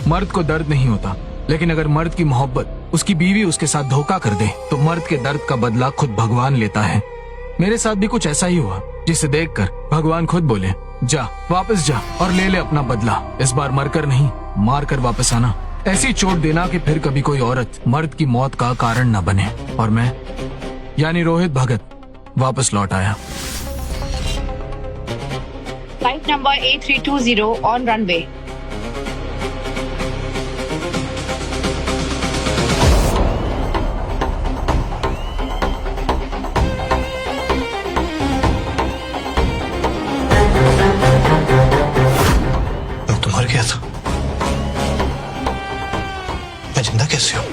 मर्द को दर्द नहीं होता, लेकिन अगर मर्द की मोहब्बत उसकी बीवी उसके साथ धोखा कर दे तो मर्द के दर्द का बदला खुद भगवान लेता है। मेरे साथ भी कुछ ऐसा ही हुआ, जिसे देखकर भगवान खुद बोले, जा वापस जा और ले ले अपना बदला। इस बार मरकर नहीं, मार कर वापस आना। ऐसी चोट देना कि फिर कभी कोई औरत मर्द की मौत का कारण न बने। और मैं यानी रोहित भगत वापस लौट आया। Flight number A320 on runway. मैं तो मर गया था, मैं जिंदा कैसे हूँ?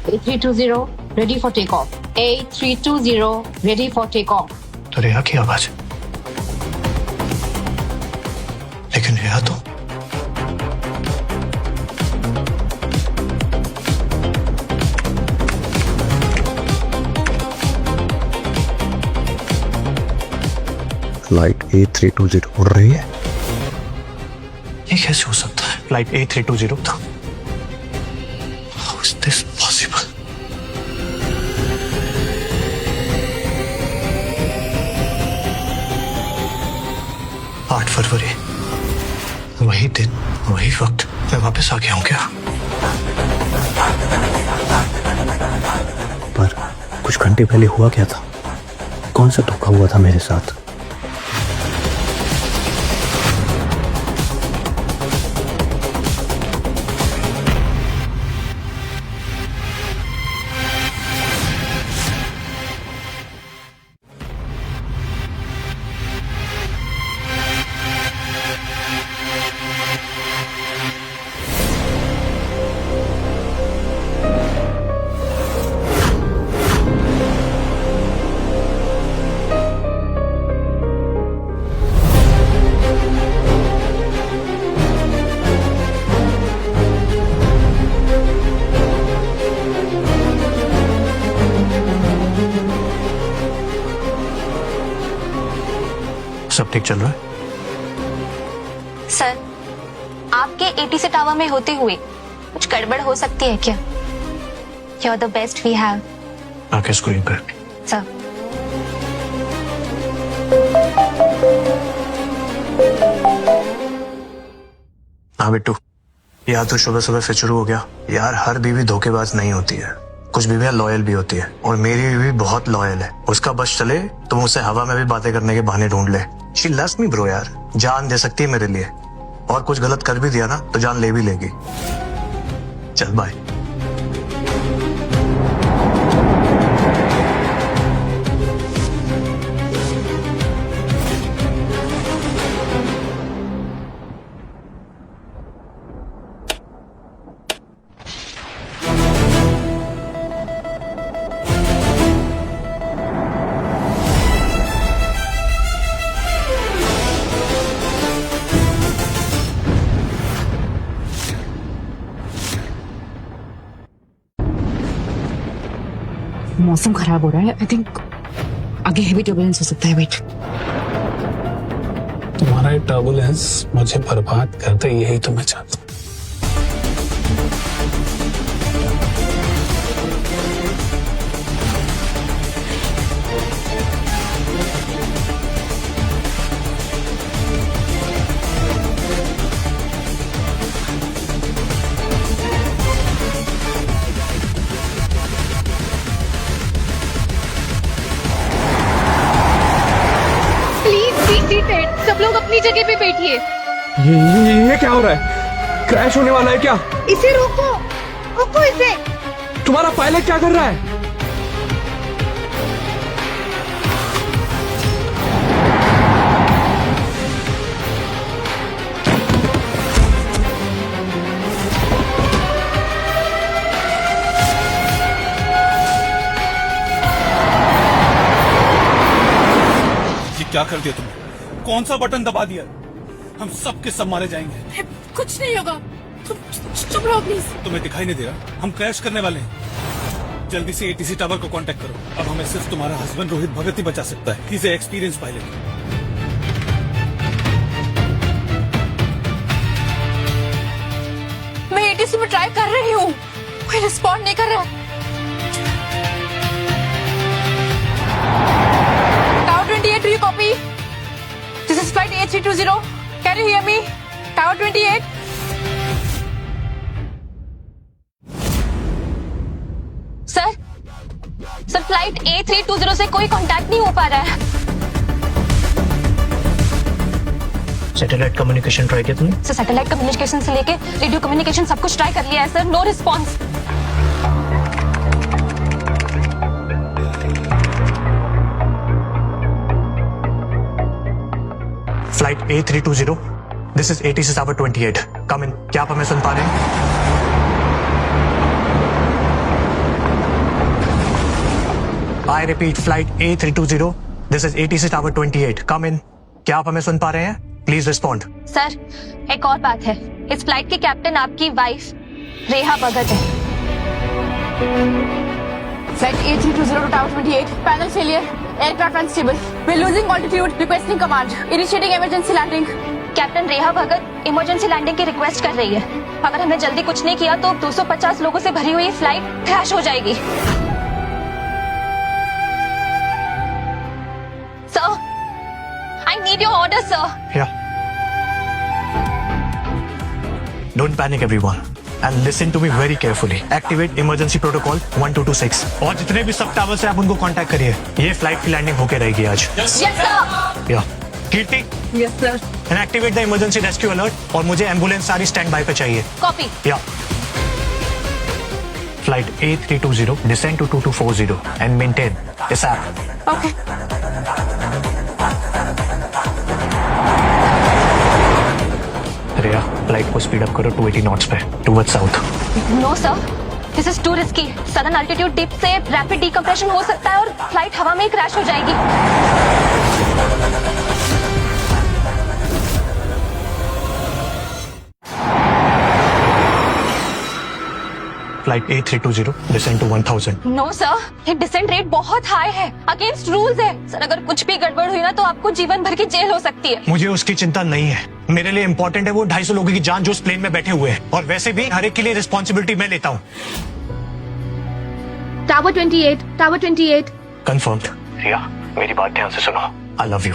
A320 ready for takeoff. A320 ready for takeoff. तो रेहा की आवाज, लेकिन रेहा तो फ्लाइट A320 उड़ रही है। ये कैसे हो सकता है? फ्लाइट A320 था। How is this possible? आठ फरवरी, वही दिन वही वक्त, मैं वापस आ गया हूँ क्या? पर कुछ घंटे पहले हुआ क्या था? कौन सा धोखा हुआ था मेरे साथ? सब ठीक चल रहा है? सर, आपके ATC टावर में होते हुए कुछ गड़बड़ हो सकती है क्या? You're the best we have. आके स्क्रीन पर। सर, हाँ बिट्टू, यार तो सुबह सुबह फिर शुरू हो गया। यार हर बीवी धोखेबाज नहीं होती है, कुछ बीवियां लॉयल भी होती है, और मेरी बीवी बहुत लॉयल है। उसका बस चले तो मुझसे हवा में भी बातें करने के बहाने ढूंढ ले। शी लव्स मी ब्रो यार, जान दे सकती है मेरे लिए, और कुछ गलत कर भी दिया ना तो जान ले भी लेगी। चल बाय। मौसम खराब हो रहा है। आई थिंक आगे हेवी टर्बुलेंस हो सकता है। वेट, तुम्हारा ये टर्बुलेंस मुझे बर्बाद कर दे, यही तो मैं चाहता हूँ। सब लोग अपनी जगह पे बैठिए। ये क्या हो रहा है? क्रैश होने वाला है क्या? इसे रोको, रोको इसे। तुम्हारा पायलट क्या कर रहा है? ये क्या कर दिया तुमने? कौन सा बटन दबा दिया? हम सब के सब मारे जाएंगे। कुछ नहीं होगा, तुम चुप रहो प्लीज। तुम्हें दिखाई नहीं दे रहा? हम क्रैश करने वाले हैं। जल्दी से एटीसी टावर को कांटेक्ट करो। अब हमें सिर्फ तुम्हारा हस्बैंड रोहित भगत ही बचा सकता है। He is experience pilot. मैं एटीसी में ट्राई कर रही हूँ, कोई रिस्पॉन्ड नहीं कर रहा। Tower 28, do you copy? This is flight A320. Can you hear me? Tower 28. Sir flight A320 से कोई कांटेक्ट नहीं हो पा रहा है। सैटेलाइट कम्युनिकेशन ट्राई किया तुमने? सर सैटेलाइट कम्युनिकेशन से लेके रेडियो कम्युनिकेशन सब कुछ ट्राई कर लिया है sir, no response. Flight A320, this is ATC tower 28, come in. क्या आप हमें सुन पा रहे हैं? I repeat, flight A320, this is ATC tower 28, come in. क्या आप हमें सुन पा रहे हैं? Please respond. सर एक और बात है, इस फ्लाइट के कैप्टन आपकी वाइफ रेहा भगत है। Flight A320 to Tower 28. Panel failure. Aircraft unstable. We're losing altitude. Requesting command. Initiating emergency landing. Captain Reha Bhagat emergency landing की रिक्वेस्ट कर रही है। अगर हमने जल्दी कुछ नहीं किया तो 250 लोगों से भरी हुई फ्लाइट क्रैश हो जाएगी। Sir, I need your order sir. Yeah. Don't panic everyone and listen to me very carefully. Activate emergency protocol 1226 और जितने भी सब टावर से आप उनको कांटेक्ट करिए। ये फ्लाइट की लैंडिंग होके रहेगी आज। Yes sir. या कीर्ति, Yes, sir. and activate the emergency rescue alert और मुझे एम्बुलेंस सारी स्टैंड बाय पे चाहिए। कॉपी। या flight A320 descend to 2240 and maintain ASAP. Okay. रिया, फ्लाइट को स्पीड अप करो 280 नॉट्स पे towards south. No sir, this is too risky. Sudden altitude dip से रैपिड डिकम्प्रेशन हो सकता है और फ्लाइट हवा में ही क्रैश हो जाएगी। Flight A320 descend to 1000। No sir, ये डिसेंट रेट बहुत हाई है, अगेंस्ट रूल्स है सर। अगर कुछ भी गड़बड़ हुई ना तो आपको जीवन भर की जेल हो सकती है। मुझे उसकी चिंता नहीं है, मेरे लिए इंपॉर्टेंट है वो 250 लोगों की जान जो उस प्लेन में बैठे हुए हैं, और वैसे भी हर एक के लिए रिस्पॉन्सिबिलिटी मैं लेता हूँ। Tower 28. Tower 28. कंफर्म्ड। रिया, मेरी बात ध्यान से सुनो। आई love you.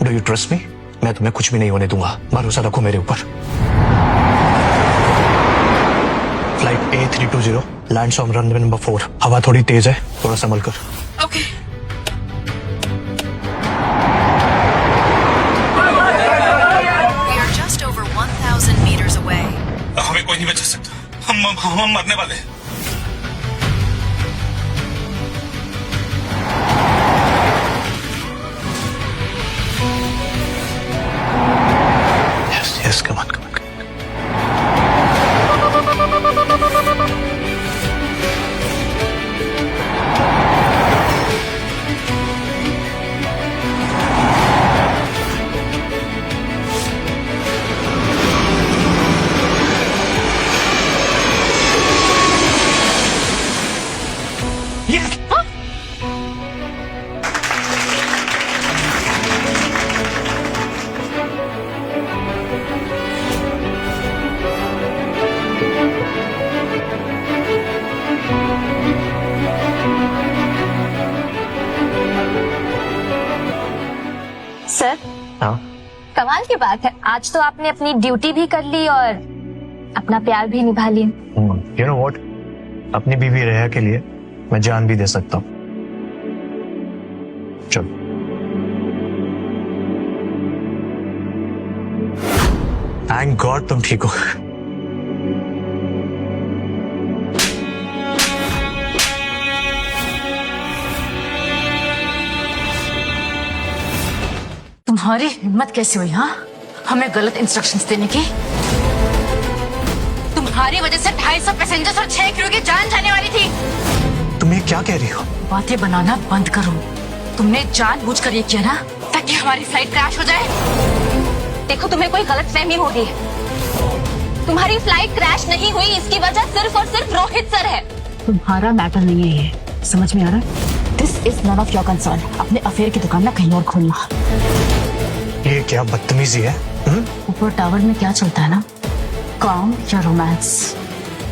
Do you trust me? मैं तुम्हें कुछ भी नहीं होने दूंगा, भरोसा रखो मेरे ऊपर। Flight A320 lands on runway number 4। हवा थोड़ी तेज है, थोड़ा संभल कर। Okay. We are just over 1,000 meters away. हमें कोई नहीं बचा सकता, हम मरने वाले हैं। Yes, come on, come on. Yes! Sir, हाँ? कमाल की बात है, आज तो आपने अपनी ड्यूटी भी कर ली और अपना प्यार भी निभा लिया। You know what? अपनी बीवी रेहा के लिए मैं जान भी दे सकता हूँ। चलो। थैंक गॉड तुम ठीक हो। तुम्हारी हिम्मत कैसे हुई? हाँ, हमें गलत इंस्ट्रक्शंस देने की। तुम्हारी वजह से 250 पैसेंजर्स और 6 क्रू की जान जाने वाली थी। तुम ये क्या कह रही हो? बातें बनाना बंद करो। तुमने जानबूझकर ये किया ना ताकि हमारी फ्लाइट क्रैश हो जाए। देखो, तुम्हें कोई गलतफहमी हो रही है। तुम्हारी फ्लाइट क्रैश नहीं हुई, इसकी वजह सिर्फ और सिर्फ रोहित सर है। तुम्हारा मैटर नहीं है ये, समझ में आ रहा है? This is none of your concern. अपने अफेयर की दुकान ना कहीं और खोलना। ये क्या बदतमीजी है? ऊपर टावर में क्या चलता है ना, काम या रोमांस,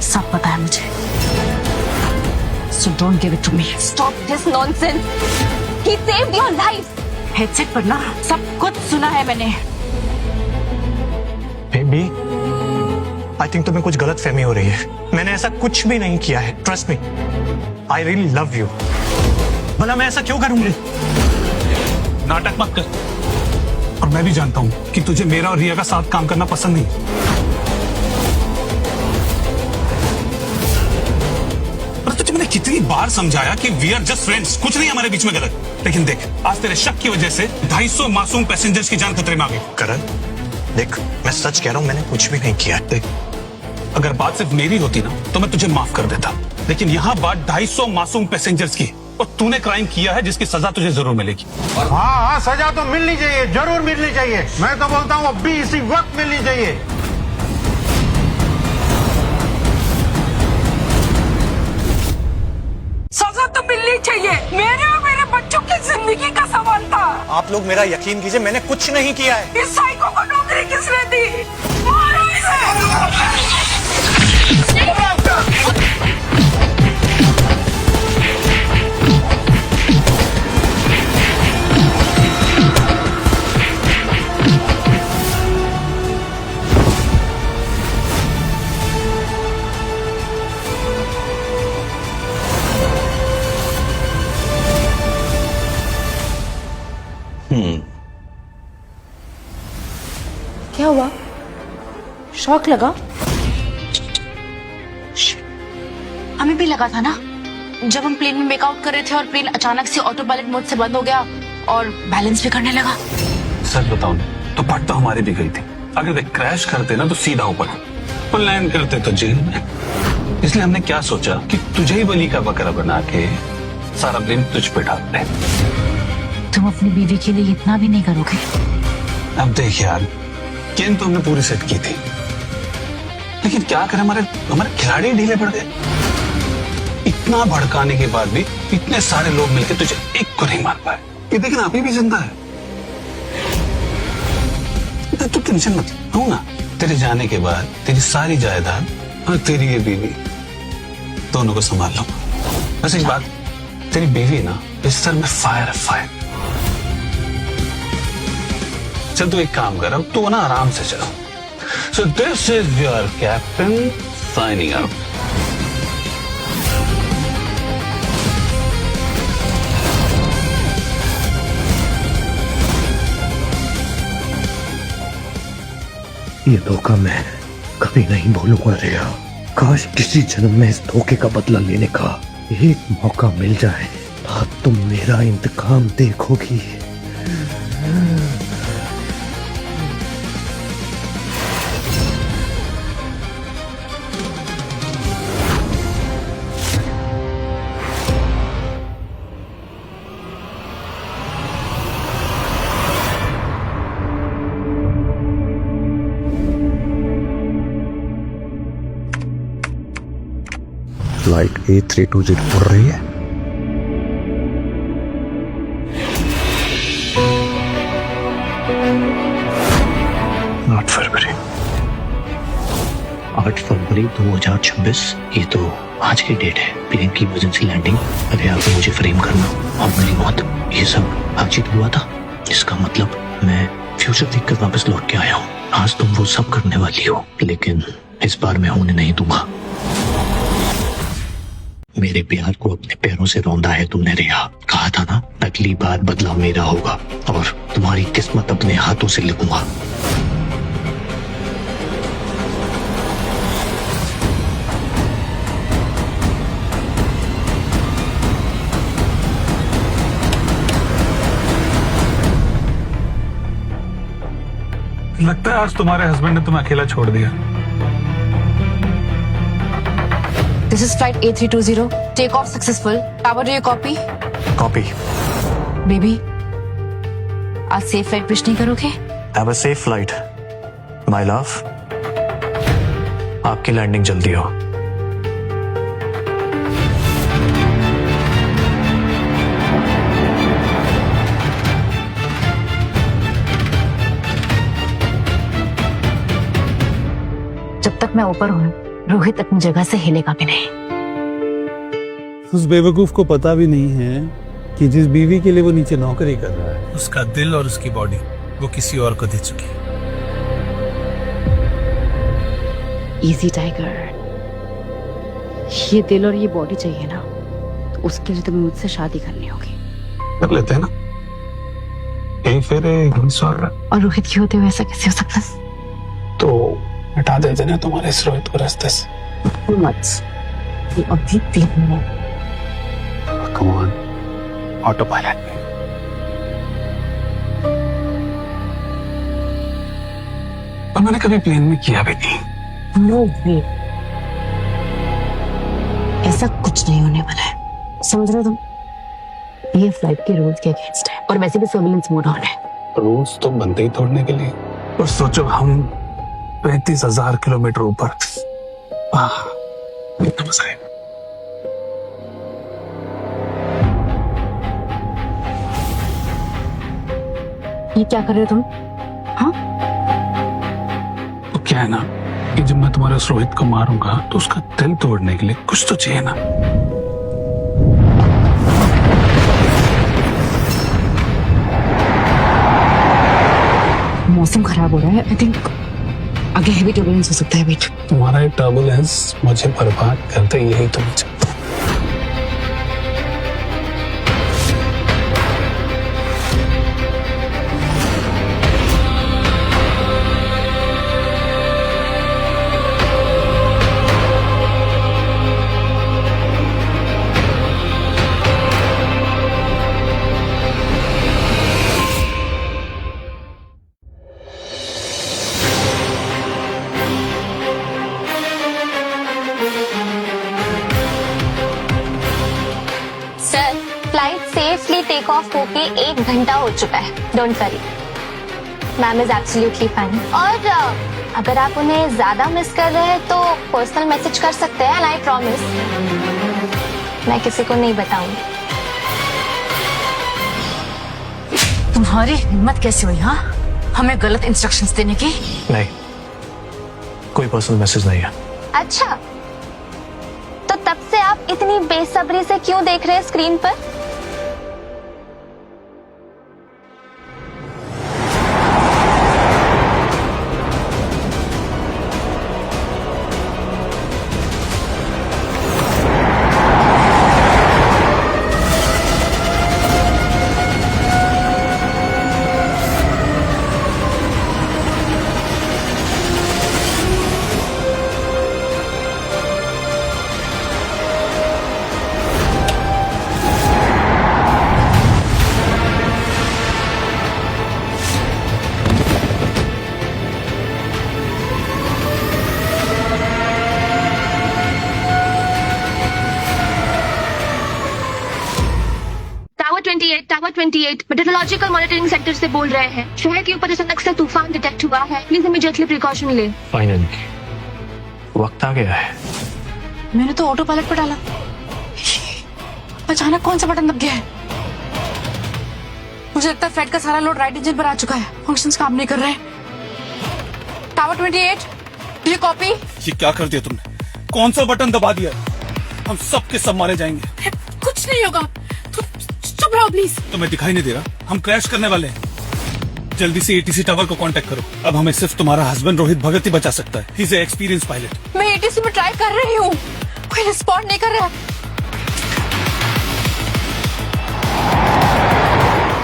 सब पता है मुझे। So don't give it to me. Stop this nonsense. He saved your life. Headset पर ना सब कुछ सुना है मैंने। बेबी, आई थिंक तुम्हें कुछ गलत फहमी हो रही है। मैंने ऐसा कुछ भी नहीं किया है, trust me. I really love you. भला मैं ऐसा क्यों करूंगी? नाटक मत कर। और मैं भी जानता हूं कि तुझे मेरा और रिया का साथ काम करना पसंद नहीं। पर तुझे मैंने कितनी बार समझाया कि वी आर जस्ट फ्रेंड्स, कुछ नहीं हमारे बीच में गलत। लेकिन देख, आज तेरे शक की वजह से 250 मासूम पैसेंजर्स की जान खतरे में आ गई। करण, देख मैं सच कह रहा हूं, मैंने कुछ भी नहीं किया। देख, अगर बात सिर्फ मेरी होती ना तो मैं तुझे माफ कर देता, लेकिन यहाँ बात 250 मासूम पैसेंजर्स की, और तूने क्राइम किया है जिसकी सजा तुझे जरूर मिलेगी। हाँ, सजा तो मिलनी चाहिए, जरूर मिलनी चाहिए। मैं तो बोलता हूँ अभी इसी वक्त मिलनी चाहिए। सजा तो मिलनी चाहिए। मेरे और मेरे बच्चों की जिंदगी का सवाल था। आप लोग मेरा यकीन कीजिए, मैंने कुछ नहीं किया है। इस साइको को नौकरी किसने दी? मारो इसे। क्या हुआ? शॉक लगा? हमें भी लगा था ना, जब हम प्लेन में मेकआउट कर रहे थे और प्लेन अचानक से ऑटो पायलट मोड से बंद हो गया और बैलेंस भी करने लगा। सच बताऊं तो पट तो हमारी भी गई थी। अगर वे क्रैश करते ना तो सीधा ऊपर, और लैंड करते तो जेल में। इसलिए हमने क्या सोचा कि तुझे ही बलि का बकरा बना के सारा ब्लेम तुझ पे डालते हैं। तुम अपनी बीवी के लिए इतना भी नहीं करोगे? अब देख यार, गेम तो हमने पूरी सेट की थी, लेकिन क्या करें, हमारे खिलाड़ी ढीले पड़ गए। इतना भड़काने के बाद भी इतने सारे लोग मिलकर तुझे एक को नहीं मार पाए। ये देखना अभी भी जिंदा है। तू टेंशन मत लो ना, तेरे जाने के बाद तेरी सारी जायदाद और तेरी ये बीवी दोनों को संभाल लो। बस एक बात, तेरी बीवी ना इस सर में फायर है, फायर। चल तू एक काम कर, अब तू ना आराम से चलो। So this is your captain signing out. ये धोखा मैं कभी नहीं भूलूंगा रिया। काश किसी जन्म में इस धोखे का बदला लेने का एक मौका मिल जाए। अब तुम मेरा इंतकाम देखोगी। फ्लाइट A320 उड़ रही है। आठ फरवरी 2026। ये तो आज की डेट है। प्लेन की इमरजेंसी लैंडिंग, अरे आप मुझे फ्रेम करना और मेरी मौत, ये सब आज ही तो हुआ था। इसका मतलब मैं फ्यूचर देखकर वापस लौट के आया हूँ। आज तुम वो सब करने वाली हो, लेकिन इस बार मैं होने नहीं दूंगा। मेरे प्यार को अपने पैरों से रौंदा है तुमने रिया। कहा था ना, अगली बार बदला मेरा होगा और तुम्हारी किस्मत अपने हाथों से लिखूंगा। लगता है आज तुम्हारे हस्बैंड ने तुम्हें अकेला छोड़ दिया। This is flight A320. Take off successful. Tower, do you copy? Copy. Baby, आज सेफ फ्लाइट विश नहीं करोगे? Have a safe flight my love. आपकी लैंडिंग जल्दी हो। तक मैं ऊपर हूँ रोहित अपनी जगह से हिलेगा भी नहीं। उस बेवकूफ को पता भी नहीं है कि जिस बीवी के लिए वो नीचे नौकरी कर रहा है उसका दिल और उसकी बॉडी वो किसी और को दे चुकी है। इजी टाइगर, ये दिल और ये बॉडी चाहिए ना, तो उसके लिए तुम्हें मुझसे शादी करनी होगी। कर लेते हैं ना, यही फिर और रोहित के होते हुए ऐसा कैसे हो सकता है? तो हटा देते ना तुम्हारे इस रोहित को रास्ते से। मत, ये अभी भी नहीं। कम ऑन, ऑटो पायलट में। और मैंने कभी प्लेन में किया भी नहीं। नो वे, ऐसा कुछ नहीं होने वाला है, समझ रहे हो तुम? ये फ्लाइट के रूल्स के अगेंस्ट है और वैसे भी सर्विलेंस मोड ऑन है। रूल्स तो बनते ही तोड़ने के लिए। और सोचो हम 35,000 किलोमीटर ऊपर, कितना मजा है। ये क्या कर रहे हो तुम? हाँ, तो क्या है ना कि जब मैं तुम्हारे उस रोहित को मारूंगा तो उसका दिल तोड़ने के लिए कुछ तो चाहिए ना। मौसम खराब हो रहा है, आई थिंक आगे हेवी टर्बुलेंस हो सकता है। वेट, तुम्हारा ये टर्बुलेंस मुझे बर्बाद करते, यही तो मुझे। Sir, flight safely take off होके 1 घंटा हो चुका है। Don't worry, ma'am is absolutely fine. और अगर आप उन्हें ज्यादा मिस कर रहे हैं तो पर्सनल मैसेज कर सकते हैं, आई प्रॉमिस मैं किसी को नहीं बताऊंगी। तुम्हारी हिम्मत कैसे हुई हाँ हमें गलत इंस्ट्रक्शंस देने की? नहीं, कोई पर्सनल मैसेज नहीं है। अच्छा, तो तब से आप इतनी बेसब्री से क्यों देख रहे हैं स्क्रीन पर? टावर 28 मेट्रोलॉजिकल मॉनिटरिंग सेंटर से बोल रहे हैं। शहर के ऊपर अचानक से तूफान डिटेक्ट हुआ है, प्लीज इमीडिएटली प्रिकॉशन ले। फाइनली वक्त आ गया है। मैंने तो ऑटो पायलट पर डाला, अचानक कौन सा बटन दब गया है? मुझे लगता है फ्लाइट का सारा लोड राइट इंजन पर आ चुका है, फंक्शंस काम नहीं कर रहे। Tower 28, do you copy? ये क्या कर दिया तुमने? कौन सा बटन दबा दिया? हम सब के सब मारे जाएंगे। कुछ नहीं होगा, चुप रहो प्लीज। तुम्हें दिखाई नहीं दे रहा? हम क्रैश करने वाले हैं। जल्दी से एटीसी टावर को कांटेक्ट करो। अब हमें सिर्फ तुम्हारा हस्बैंड रोहित भगत ही बचा सकता है। He is experience pilot. मैं एटीसी में ट्राई कर रही हूँ, कोई रिस्पॉन्ड नहीं कर रहा।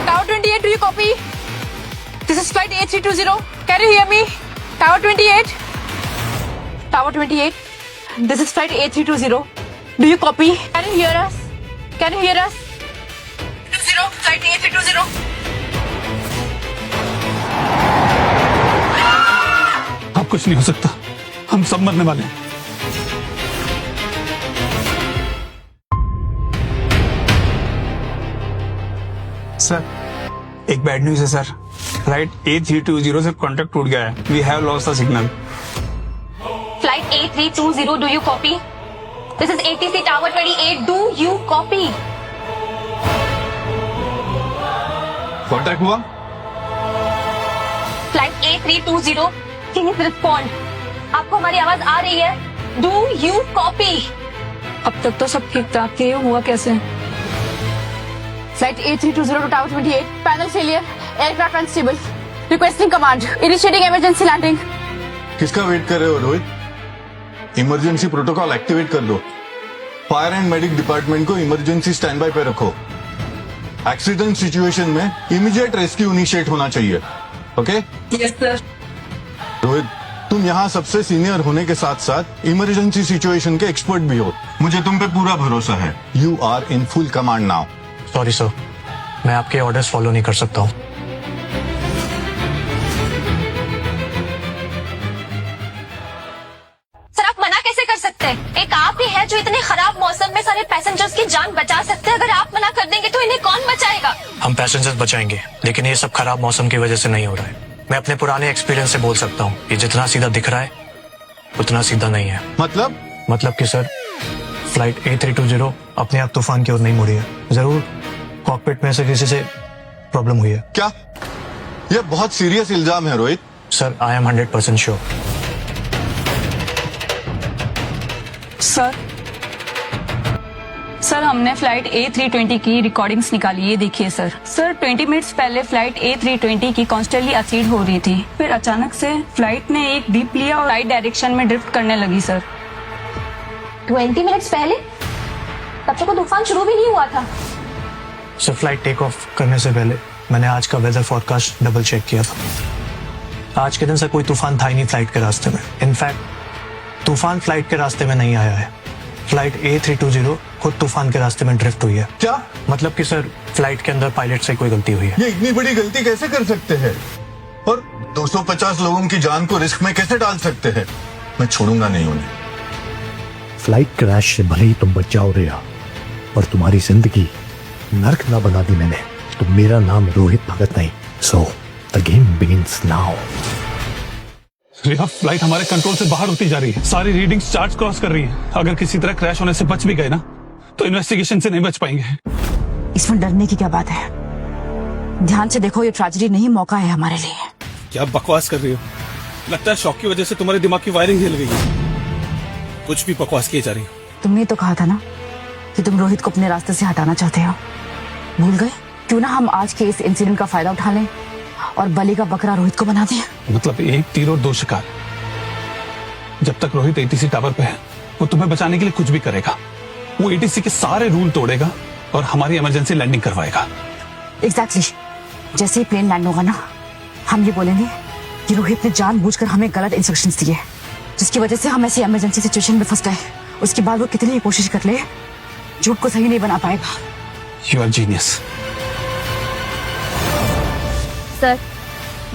Tower 28, do you copy? This is flight A320, can you hear me? Tower 28, tower 28, this is flight A320, do you copy? Can you here us? Can you here us? 20, flight A320। अब कुछ नहीं हो सकता, हम सब मरने वाले हैं। सर, एक बैड न्यूज है सर। फ्लाइट A320 से कॉन्टेक्ट टूट गया है। We have lost the signal. Flight A320, do you copy? This is ATC tower 28, do you copy? Contact हुआ? Flight A320, please respond. आपको हमारी आवाज आ रही है? Do you copy? अब तक तो सब ठीक ठाक थे, हुआ कैसे? Flight A320 to Tower 28, panel failure, aircraft unstable. Requesting command, initiating emergency landing. किसका वेट कर रहे हो रोहित? इमरजेंसी प्रोटोकॉल एक्टिवेट कर दो। फायर एंड मेडिक डिपार्टमेंट को इमरजेंसी स्टैंड बाय पे रखो। एक्सीडेंट सिचुएशन में इमीडिएट रेस्क्यू इनिशिएट होना चाहिए। ओके? Yes sir. रोहित, तुम यहाँ सबसे सीनियर होने के साथ साथ इमरजेंसी सिचुएशन के एक्सपर्ट भी हो। मुझे तुम पे पूरा भरोसा है। You are in full command now. Sorry sir, मैं आपके ऑर्डर्स फॉलो नहीं कर सकता हूँ। सर आप मना कैसे कर सकते हैं? एक आप ही है जो इतने खराब मौसम में सारे पैसेंजर्स की जान बचा सकते हैं। अगर आप मना कर देंगे तो इन्हें कौन बचाएगा? हम पैसेंजर्स बचाएंगे, लेकिन ये सब खराब मौसम की वजह से नहीं हो रहा है। मैं अपने पुराने एक्सपीरियंस से बोल सकता हूँ, ये जितना सीधा दिख रहा है उतना सीधा नहीं है। मतलब कि सर, फ्लाइट A320 अपने आप तूफान की ओर नहीं मुड़ी है। जरूर कॉकपिट में से किसी से प्रॉब्लम हुई है। क्या? ये बहुत सीरियस इल्जाम है Rohit. Sir, I am 100% sure. Sir हमने फ्लाइट A320 की रिकॉर्डिंग्स निकाली, ये देखिए सर। 20 मिनट्स पहले फ्लाइट A320 की कॉन्स्टेंटली असीड हो रही थी, फिर अचानक से फ्लाइट ने एक डीप लिया और राइट डायरेक्शन में ड्रिफ्ट करने लगी सर। 20 मिनट्स पहले? तब तक तो तूफान शुरू भी नहीं हुआ था। सर, फ्लाइट टेक ऑफ करने से पहले मैंने आज का वेदर फोरकास्ट डबल चेक किया था। आज के दिन से कोई तूफान था ही नहीं फ्लाइट के रास्ते में। इनफैक्ट तूफान फ्लाइट के रास्ते में नहीं आया है। फ्लाइट A320 खुद तूफान के रास्ते में ड्रिफ्ट हुई है। क्या मतलब कि सर, फ्लाइट के अंदर पायलट से कोई गलती हुई है। ये इतनी बड़ी गलती कैसे कर सकते हैं और 250 लोगों की जान को रिस्क में कैसे डाल सकते हैं? मैं छोड़ूंगा नहीं उन्हें। फ्लाइट क्रैश से भले ही तुम बच जाओ रिया, और तुम्हारी जिंदगी नर्क ना बना दी मैंने, तो मेरा नाम रोहित भगत नहीं। So the game begins now. Riya, flight हमारे कंट्रोल से बाहर होती जा रही है। सारी रीडिंग्स चार्ट्स क्रॉस कर रही है। अगर किसी तरह क्रैश होने से बच भी गए ना, तो इन्वेस्टिगेशन से नहीं बच पाएंगे। इसमें डरने की क्या बात है? ध्यान से देखो, ये ट्रेजेडी नहीं, मौका है हमारे लिए। क्या बकवास कर रही हो? लगता है शॉक की वजह से तुम्हारे दिमाग की वायरिंग हिल गई है। कुछ भी बकवास किए जा रही हो। तुमने तो कहा था ना कि तुम रोहित को अपने रास्ते से हटाना चाहते हो, भूल गए? क्यों ना हम आज के इस इंसिडेंट का फायदा उठा लें और बलि का बकरा रोहित को बना दें। मतलब एक तीर और दो शिकार। जब तक रोहित ATC टावर पे है, वो तुम्हें बचाने के लिए कुछ भी करेगा। वो ATC के सारे रूल तोड़ेगा और हमारी इमरजेंसी लैंडिंग करवाएगा। एग्जैक्टली। जैसे ही प्लेन लैंड होगा ना, हम ये बोलेंगे कि रोहित ने जानबूझकर हमें गलत इंस्ट्रक्शंस दिए, जिसकी वजह से हम ऐसी इमरजेंसी सिचुएशन में फंस गए। उसके बाद वो कितनी ही कोशिश कर ले, झूठ को सही नहीं बना पाएगा। You are genius. सर,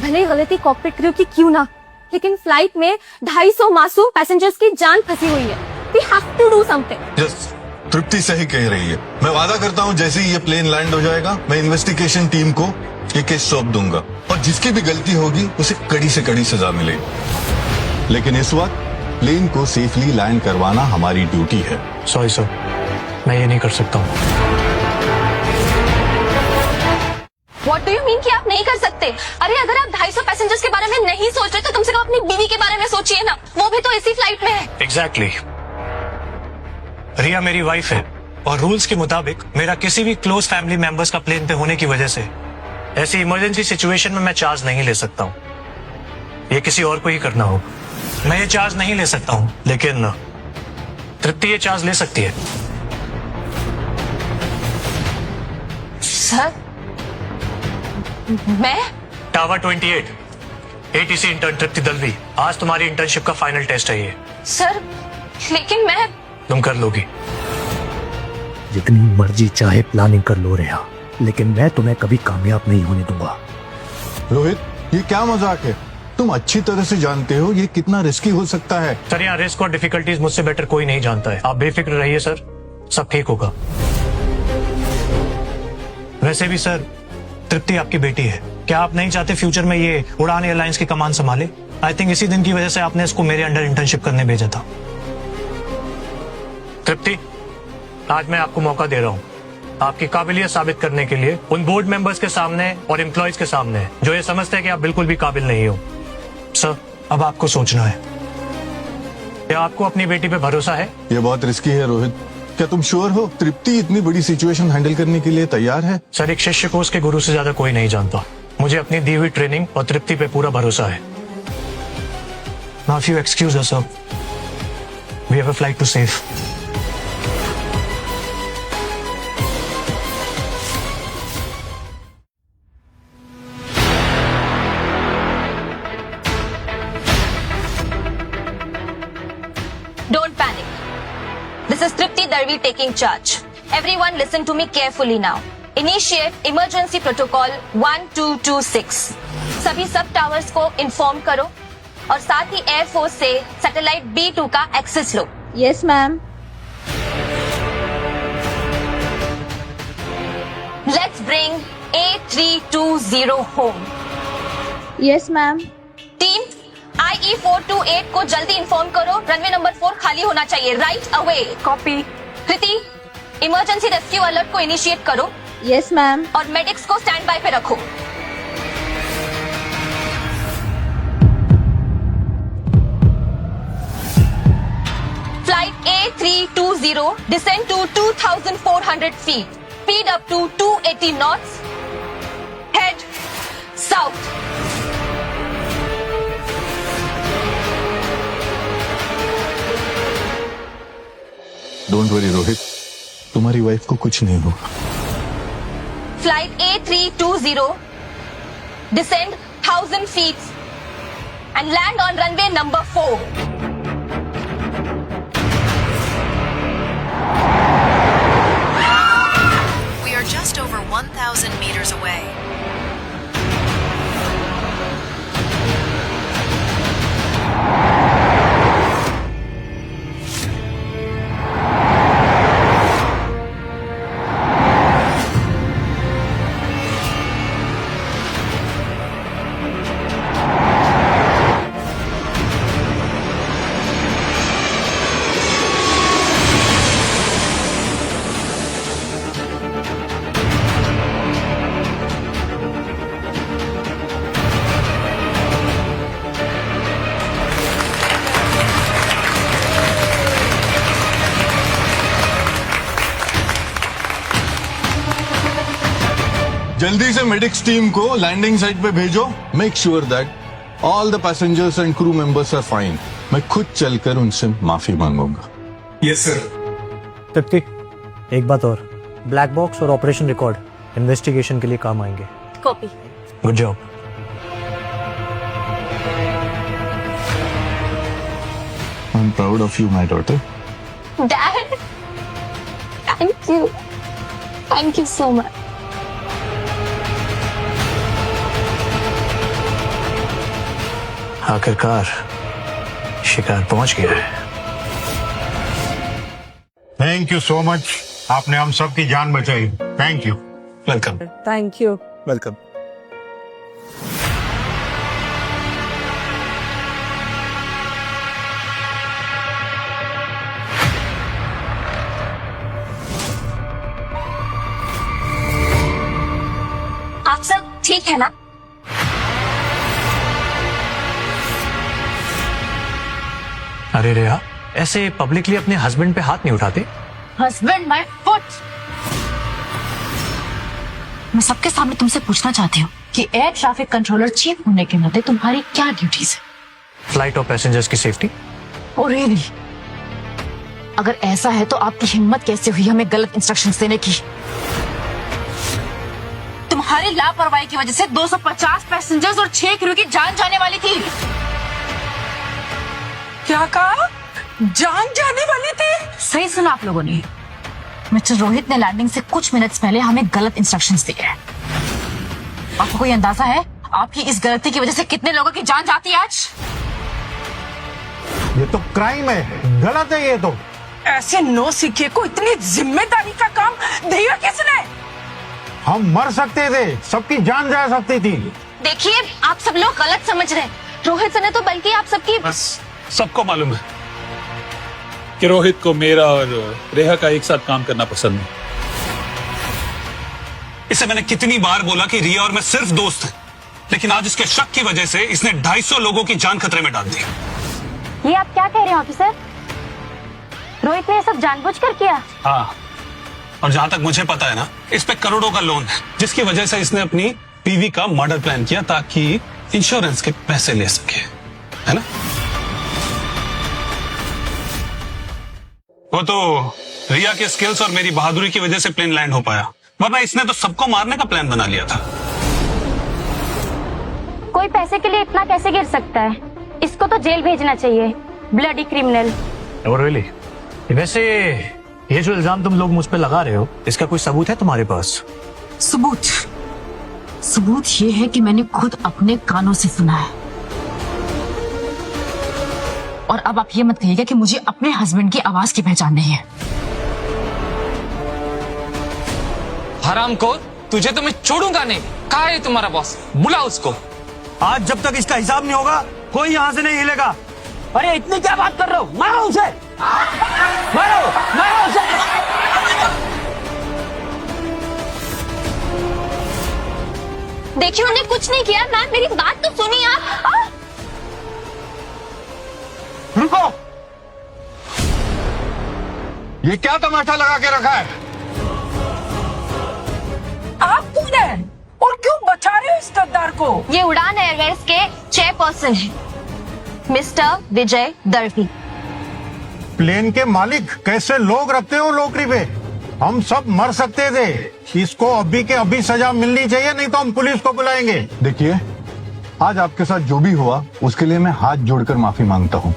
भले ही गलती कॉकपिट क्रू की क्यों ना, लेकिन फ्लाइट में 250 मासूम पैसेंजर्स की जान फंसी हुई है। We have to do something. Just Trupti सही कह रही है। मैं वादा करता हूँ जैसे ही ये प्लेन लैंड हो जाएगा, मैं इन्वेस्टिगेशन टीम को ये केस सौंप दूंगा और जिसकी भी गलती होगी उसे कड़ी से कड़ी सजा मिलेगी। लेकिन इस वक्त प्लेन को सेफली लैंड करवाना हमारी ड्यूटी है। सॉरी सर, मैं ये नहीं कर सकता हूँ। What do you mean कि आप नहीं कर सकते? अरे अगर आप 250 पैसेंजर्स के बारे में नहीं सोच रहे तो कम से कम अपनी बीवी के बारे में सोचिए ना। वो भी तो इसी फ्लाइट में है। एग्जैक्टली। रिया मेरी वाइफ है और रूल्स के मुताबिक मेरा किसी भी क्लोज फैमिली मेंबर्स का प्लेन पे होने की वजह से ऐसी इमरजेंसी सिचुएशन में मैं चार्ज नहीं ले सकता हूँ। ये किसी और को ही करना होगा। मैं ये चार्ज नहीं ले सकता हूँ, लेकिन तृप्ति ये चार्ज ले सकती है। सर, मैं टावर 28 ATC इंटर्न तृप्ति दलवी, आज तुम्हारी इंटर्नशिप का फाइनल टेस्ट है ये। सर, लेकिन मैं तुम कर लोगी। जितनी मर्जी चाहे प्लानिंग कर लो रिया, लेकिन मैं तुम्हें कभी कामयाब नहीं होने दूंगा। रोहित, ये क्या मजाक है? तुम अच्छी तरह से जानते हो ये कितना रिस्की हो सकता है। सर, यहाँ रिस्क और डिफिकल्टीज मुझसे बेटर कोई नहीं जानता है। आप बेफिक्र रहिए सर, सब ठीक होगा। वैसे भी सर, तृप्ति आपकी बेटी है। क्या आप नहीं चाहते फ्यूचर में ये उड़ान एयरलाइंस की कमान संभाले? आई थिंक इसी दिन की वजह से आपने इसको मेरे अंडर इंटर्नशिप करने भेजा था। तृप्ति, आज मैं आपको मौका दे रहा हूँ आपकी काबिलियत साबित करने के लिए उन बोर्ड मेंबर्स के सामने और एम्प्लॉयज के सामने जो ये समझते हैं कि आप बिल्कुल भी काबिल नहीं हो। सर, अब आपको सोचना है। क्या आपको अपनी बेटी पे भरोसा है? ये बहुत रिस्की है रोहित। क्या तुम श्योर हो तृप्ति इतनी बड़ी सिचुएशन हैंडल करने के लिए तैयार है? सर, एक शिष्य को उसके गुरु से ज्यादा कोई नहीं जानता। मुझे अपनी दी हुई ट्रेनिंग और तृप्ति पे पूरा भरोसा है। Now if you excuse us, sir, we have a flight to save. Don't panic. This is Tripti Darvi taking charge. Everyone listen to me carefully now. Initiate emergency protocol 1226. सभी सब टावर्स को inform करो और साथ ही air force से satellite B2 का access लो। Yes, ma'am. Let's bring A320 home. Yes, ma'am. Team IE428 को जल्दी इन्फॉर्म करो, रनवे नंबर 4 खाली होना चाहिए राइट अवे। कॉपी। कृति, इमरजेंसी रेस्क्यू अलर्ट को इनिशिएट करो। Yes, ma'am. और मेडिक्स को स्टैंड बाय पे रखो। Flight A320 descend to 2,400 feet. Speed up to 280 knots. Head south. Don't worry Rohit, तुम्हारी वाइफ को कुछ नहीं होगा। Flight A320 descend 1,000 feet and land on runway number 4. We are just over 1,000 meters away. जल्दी से medics team को landing site पे भेजो। Make sure that all the passengers and crew members are fine. मैं खुद चलकर उनसे माफी मांगूंगा। Yes sir. तृप्ति, एक बात और, ब्लैक बॉक्स और ऑपरेशन रिकॉर्ड इन्वेस्टिगेशन के लिए काम आएंगे। Copy. Good job. I am proud of you my daughter. Dad, thank you. Thank you so much. आखिरकार शिकार पहुंच गया है। थैंक यू सो मच, आपने हम सब की जान बचाई। Thank you. Welcome. Thank you. Welcome. आप सब ठीक है ना? अरे रेहा, ऐसे पब्लिकली अपने हस्बैंड पे हाथ नहीं उठाते। Husband my foot. मैं सबके सामने तुमसे पूछना चाहती हूँ कि एयर ट्रैफिक कंट्रोलर चीफ होने के नाते तुम्हारी क्या ड्यूटीज है? फ्लाइट और पैसेंजर्स की सेफ्टी। Oh really? अगर ऐसा है तो आपकी हिम्मत कैसे हुई हमें गलत इंस्ट्रक्शंस देने की? तुम्हारी लापरवाही की वजह से 250 पैसेंजर्स और 6 क्रू की जान जाने वाली थी। क्या कहा? जान जाने वाली थी? सही सुना आप लोगों ने। मिस्टर रोहित ने लैंडिंग से कुछ मिनट्स पहले हमें गलत इंस्ट्रक्शंस दिए हैं। आपको कोई अंदाजा है आपकी इस गलती की वजह से कितने लोगों की जान जाती है आज? ये तो क्राइम है, गलत है ये तो। ऐसे नौ सिक्के को इतनी जिम्मेदारी का काम दिया किसने? हम मर सकते थे, सबकी जान जा सकती थी। देखिए, आप सब लोग गलत समझ रहे हैं। रोहित सर ने तो बल्कि आप सबकी बस सबको मालूम है कि रोहित को मेरा और रेहा का एक साथ काम करना पसंद है। इसे मैंने कितनी बार बोला कि रिया और मैं सिर्फ दोस्त हैं, लेकिन आज इसके शक की वजह से इसने 250 लोगों की जान खतरे में डाल दी। ये आप क्या कह रहे हैं ऑफिसर? रोहित ने ये सब जानबूझकर किया? हाँ, और जहां तक मुझे पता है ना, इस पे करोड़ों का लोन है, जिसकी वजह से इसने अपनी बीवी का मर्डर प्लान किया ताकि इंश्योरेंस के पैसे ले सके, है ना? वो तो रिया के स्किल्स और मेरी बहादुरी की वजह से प्लेन लैंड हो पाया, वरना इसने तो सबको मारने का प्लान बना लिया था। कोई पैसे के लिए इतना कैसे गिर सकता है? इसको तो जेल भेजना चाहिए, ब्लडी क्रिमिनल। रियली? वैसे ये जो इल्जाम तुम लोग मुझ पे लगा रहे हो, इसका कोई सबूत है तुम्हारे पास? सबूत ये है कि मैंने खुद अपने कानों से सुना है। और अब आप ये मत कहिएगा कि मुझे अपने हस्बैंड की आवाज की पहचान नहीं है। हरामखोर, तुझे तो मैं छोड़ूंगा नहीं। कहाँ है तुम्हारा बॉस? बुला उसको। आज जब तक इसका हिसाब नहीं होगा, कोई यहाँ से नहीं हिलेगा। अरे इतनी क्या बात कर रहे हो? मारो उसे, मारो उसे। देखिए उन्हें कुछ नहीं किया। मैम मेरी बात तो सुनिए आप। रुको, ये क्या तमाशा लगा के रखा है? आप कौन है और क्यों बचा रहे हो इस गद्दार को? ये उड़ान एयरवेज के चेयरपर्सन है, मिस्टर विजय दर्वी। प्लेन के मालिक कैसे लोग रखते हो नौकरी पे? हम सब मर सकते थे। इसको अभी के अभी सजा मिलनी चाहिए, नहीं तो हम पुलिस को बुलाएंगे। देखिए, आज आपके साथ जो भी हुआ उसके लिए मैं हाथ जोड़कर माफी मांगता हूँ।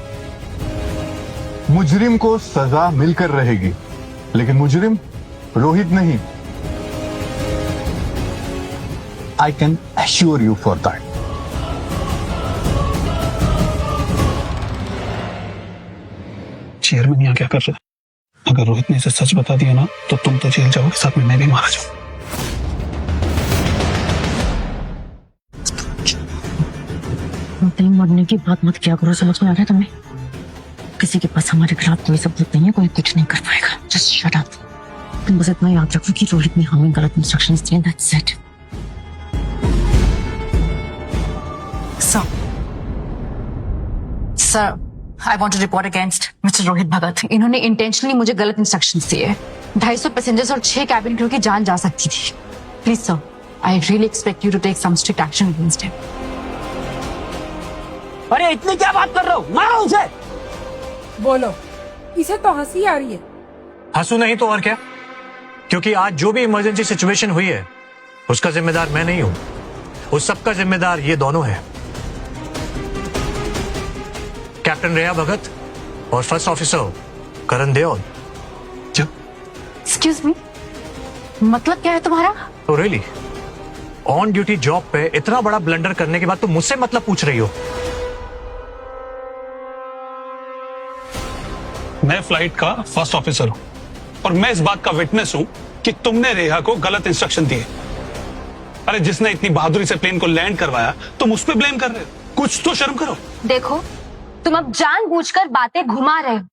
मुजरिम को सजा मिलकर रहेगी, लेकिन मुजरिम रोहित नहीं। I can assure you for that. Chairman यहाँ क्या कर रहा है? अगर रोहित ने इसे सच बता दिया ना, तो तुम तो जेल जाओगे, साथ में मैं भी मारा जाऊं। मरने की बात मत किया करो, समझ में आ रहा है तुम्हें? किसी के पास हमारे खिलाफ कोई सबूत नहीं है, कोई कुछ नहीं कर पाएगा। Just shut up. तुम बस इतना याद रखो कि रोहित ने हमें गलत इंस्ट्रक्शंस दिए, that's it. Sir, I want to report against Mr. Rohit Bhagat. इन्होंने इंटेंशनली मुझे गलत इंस्ट्रक्शंस दिए। 250 पैसेंजर्स और 6 कैबिन क्रू की जान जा सकती थी। Please sir, I really expect you to take some strict action against him. अरे इतनी क्या बात कर रहे हो? मारो उसे। बोलो, इसे तो हंसी आ रही है। हंसू नहीं तो और क्या? क्योंकि आज जो भी इमरजेंसी सिचुएशन हुई है, उसका जिम्मेदार मैं नहीं हूं। उस सब का जिम्मेदार ये दोनों है, कैप्टन रेया भगत और फर्स्ट ऑफिसर करण देओल। एक्सक्यूज मी, मतलब क्या है तुम्हारा? तो रियली, ऑन ड्यूटी जॉब पे इतना बड़ा ब्लंडर करने के बाद तुम मुझसे मतलब पूछ रही हो? मैं फ्लाइट का फर्स्ट ऑफिसर हूं और मैं इस बात का विटनेस हूं कि तुमने रेहा को गलत इंस्ट्रक्शन दिए। अरे जिसने इतनी बहादुरी से प्लेन को लैंड करवाया, तुम उस पर ब्लेम कर रहे हो। कुछ तो शर्म करो। देखो, तुम अब जानबूझकर बातें घुमा रहे हो।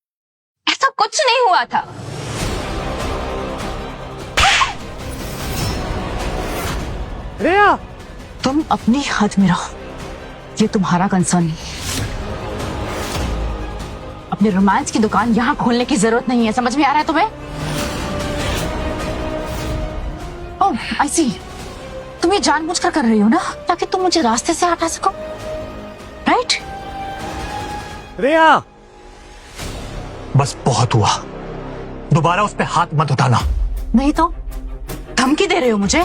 ऐसा कुछ नहीं हुआ था। रेया, तुम अपनी हद में रहो, ये तुम्हारा कंसर्न नहीं। अपने रोमांस की दुकान यहाँ खोलने की जरूरत नहीं है, समझ में आ रहा है तुम्हें? ओह, आई सी। तुम ये जानबूझकर कर रही हो ना, ताकि तुम मुझे रास्ते से हटा सको, राइट? रिया, बस बहुत हुआ। दोबारा उस पे हाथ मत उठाना। नहीं तो धमकी दे रहे हो मुझे?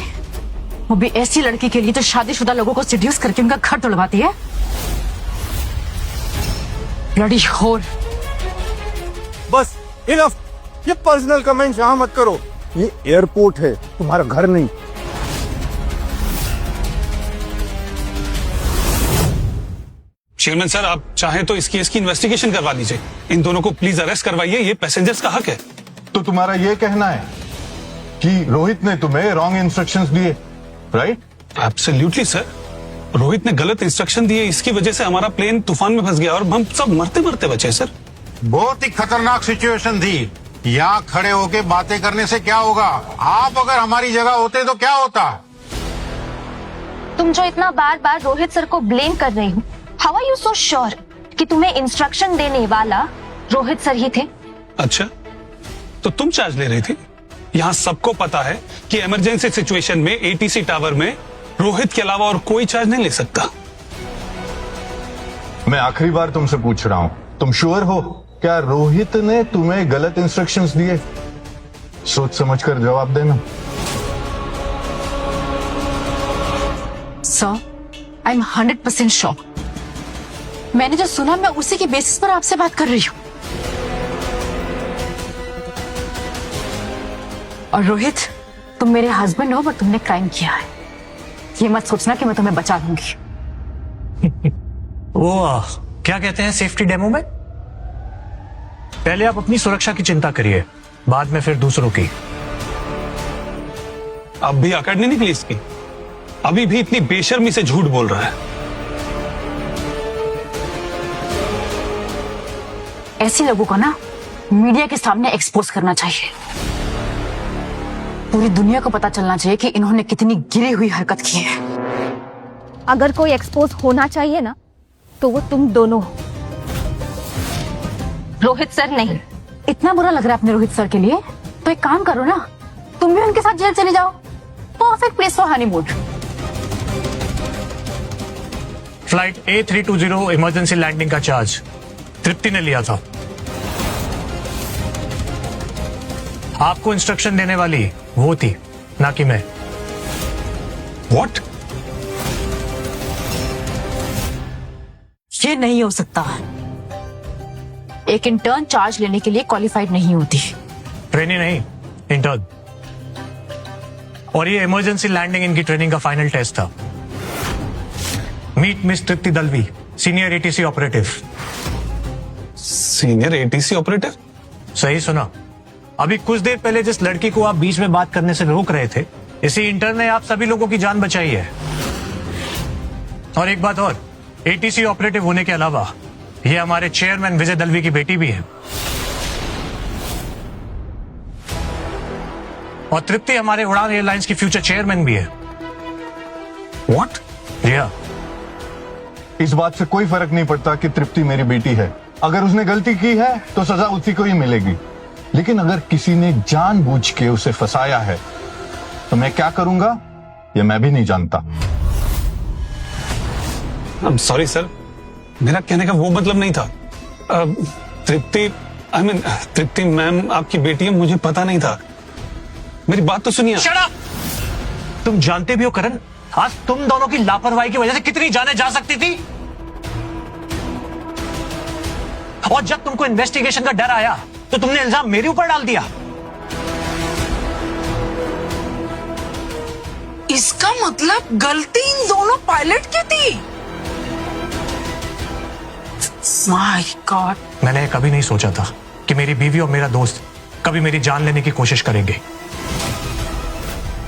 वो भी ऐसी लड़की के लिए जो शादीशुदा लोगों को सीड्यूस करके उनका घर तोड़वाती है। ब्लडी होर। बस इनफ। ये पर्सनल कमेंट्स यहाँ मत करो। ये एयरपोर्ट है, तुम्हारा घर नहीं। चेयरमैन सर, आप चाहें तो इस केस की इन्वेस्टिगेशन करवा लीजिए। इन दोनों को प्लीज अरेस्ट करवाइए, ये पैसेंजर्स का हक है। तो तुम्हारा ये कहना है कि रोहित ने तुम्हें रॉन्ग इंस्ट्रक्शंस दिए, राइट? एब्सोल्युटली सर, रोहित ने गलत इंस्ट्रक्शन दिए, इसकी वजह से हमारा प्लेन तूफान में फंस गया और हम सब मरते मरते बचे सर। बहुत ही खतरनाक सिचुएशन थी। यहाँ खड़े होके बातें करने से क्या होगा? आप अगर हमारी जगह होते तो क्या होता? तुम जो इतना बार बार रोहित सर को ब्लेम कर रही हो, how are you so sure कि तुम्हें इंस्ट्रक्शन देने वाला रोहित सर ही थे। अच्छा, तो तुम चार्ज ले रही थी? यहाँ सबको पता है कि इमरजेंसी सिचुएशन में एटीसी टावर में रोहित के अलावा और कोई चार्ज नहीं ले सकता। मैं आखिरी बार तुमसे पूछ रहा हूं, तुम श्योर हो क्या रोहित ने तुम्हें गलत इंस्ट्रक्शंस दिए? सोच समझ कर जवाब देना। Sir, I am 100% sure. मैंने जो सुना मैं उसी के बेसिस पर आपसे बात कर रही हूँ। और रोहित, तुम मेरे हस्बैंड हो पर तुमने क्राइम किया है। ये मत सोचना कि मैं तुम्हें बचा लूंगी। वो क्या कहते हैं सेफ्टी डेमो में? पहले आप अपनी सुरक्षा की चिंता करिए, बाद में फिर दूसरों की। अब भी अकड़ नहीं निकली इसकी? अभी भी इतनी बेशर्मी से झूठ बोल रहा है। ऐसे लोगों को ना मीडिया के सामने एक्सपोज करना चाहिए। पूरी दुनिया को पता चलना चाहिए कि इन्होंने कितनी गिरी हुई हरकत की है। अगर कोई एक्सपोज होना चाहिए ना तो वो तुम दोनों हो, रोहित सर नहीं। इतना बुरा लग रहा है अपने रोहित सर के लिए, तो एक काम करो ना, तुम भी उनके साथ जेल चले जाओ। Perfect place for honeymoon. Flight A320 emergency landing का चार्ज तृप्ति ने लिया था। आपको इंस्ट्रक्शन देने वाली वो थी, ना कि मैं। What? ये नहीं हो सकता। एक इंटर्न चार्ज लेने के लिए क्वालिफाइड नहीं होती। ट्रेनिंग नहीं, इंटर्न। और ये इमरजेंसी लैंडिंग इनकी ट्रेनिंग का फाइनल टेस्ट था। Meet miss Trupti Dalvi, senior ATC operative. Senior ATC operative? सही सुना। अभी कुछ देर पहले जिस लड़की को आप बीच में बात करने से रोक रहे थे, इसी इंटर्न ने आप सभी लोगों की जान बचाई है। और एक बात और, एटीसी ऑपरेटिव होने के अलावा ये हमारे चेयरमैन विजय दलवी की बेटी भी है। और तृप्ति हमारे उड़ान एयरलाइंस की फ्यूचर चेयरमैन भी है। What? या इस बात से कोई फर्क नहीं पड़ता कि तृप्ति मेरी बेटी है। अगर उसने गलती की है तो सजा उसी को ही मिलेगी। लेकिन अगर किसी ने जानबूझ के उसे फंसाया है तो मैं क्या करूंगा ये मैं भी नहीं जानता। I'm sorry सर, मेरा कहने का वो मतलब नहीं था। तृप्ति तृप्ति मैम आपकी बेटी है, मुझे पता नहीं था। मेरी बात तो सुनिए। Shut up! तुम जानते भी हो करण, आज तुम दोनों की लापरवाही की वजह से कितनी जानें जा सकती थी। और जब तुमको इन्वेस्टिगेशन का डर आया तो तुमने इल्जाम मेरे ऊपर डाल दिया। इसका मतलब गलती इन दोनों पायलट की थी। My God. मैंने कभी नहीं सोचा था कि मेरी बीवी और मेरा दोस्त कभी मेरी जान लेने की कोशिश करेंगे।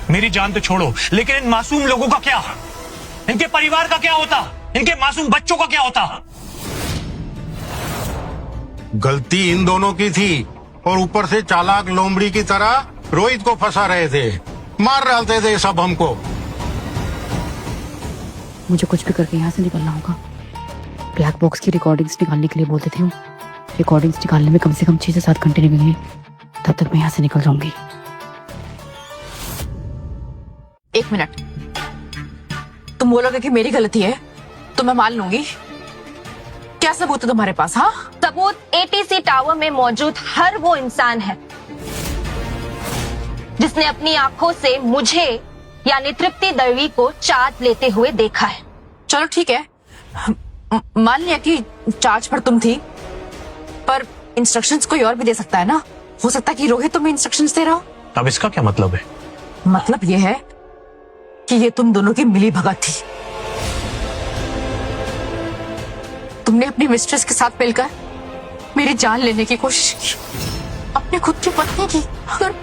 मेरी जान तो छोड़ो, लेकिन इन मासूम लोगों का क्या? इनके परिवार का क्या होता? इनके मासूम बच्चों का क्या होता? गलती इन दोनों की थी और ऊपर से चालाक लोमड़ी की तरह रोहित को फंसा रहे थे, मार डालते थे सब हमको। मुझे कुछ भी करके यहाँ से निकलना होगा। ब्लैक बॉक्स की रिकॉर्डिंग्स निकालने के लिए बोलते थे। रिकॉर्डिंग्स निकालने में कम से कम 6 से 7 घंटे लगेंगे। तब तक मैं यहाँ से निकल जाऊंगी। 1 मिनट, तुम बोलोगे कि मेरी गलती है तो मैं मान लूंगी। क्या सबूत है तुम्हारे पास? हाँ, सबूत एटीसी टावर में मौजूद हर वो इंसान है जिसने अपनी आंखों से मुझे यानी तृप्ति दलवी को चार्ज लेते हुए देखा है। चलो ठीक है, मान लिया कि चार्ज पर तुम थी, पर इंस्ट्रक्शंस कोई और भी दे सकता है ना। हो सकता है कि रोहित तुम्हें इंस्ट्रक्शंस दे रहा हो। अब इसका क्या मतलब है? मतलब ये है कि ये तुम दोनों की मिली भगत थी। तुमने अपनी मिस्ट्रेस के साथ मिलकर मेरी जान लेने की कोशिश की, अपने खुद की पत्नी की। अगर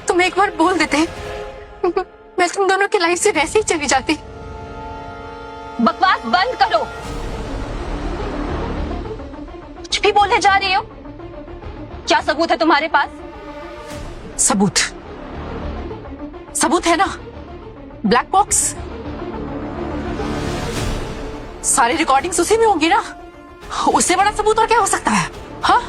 तुम एक बार बोल देते मैं तुम दोनों की लाइफ से वैसे ही चली जाती। बकवास बंद करो। कुछ भी बोलने जा रही हो? क्या सबूत है तुम्हारे पास? सबूत सबूत है ना, ब्लैक बॉक्स। सारी रिकॉर्डिंग्स उसी में होंगी ना। उससे बड़ा सबूत और क्या हो सकता है? हाँ,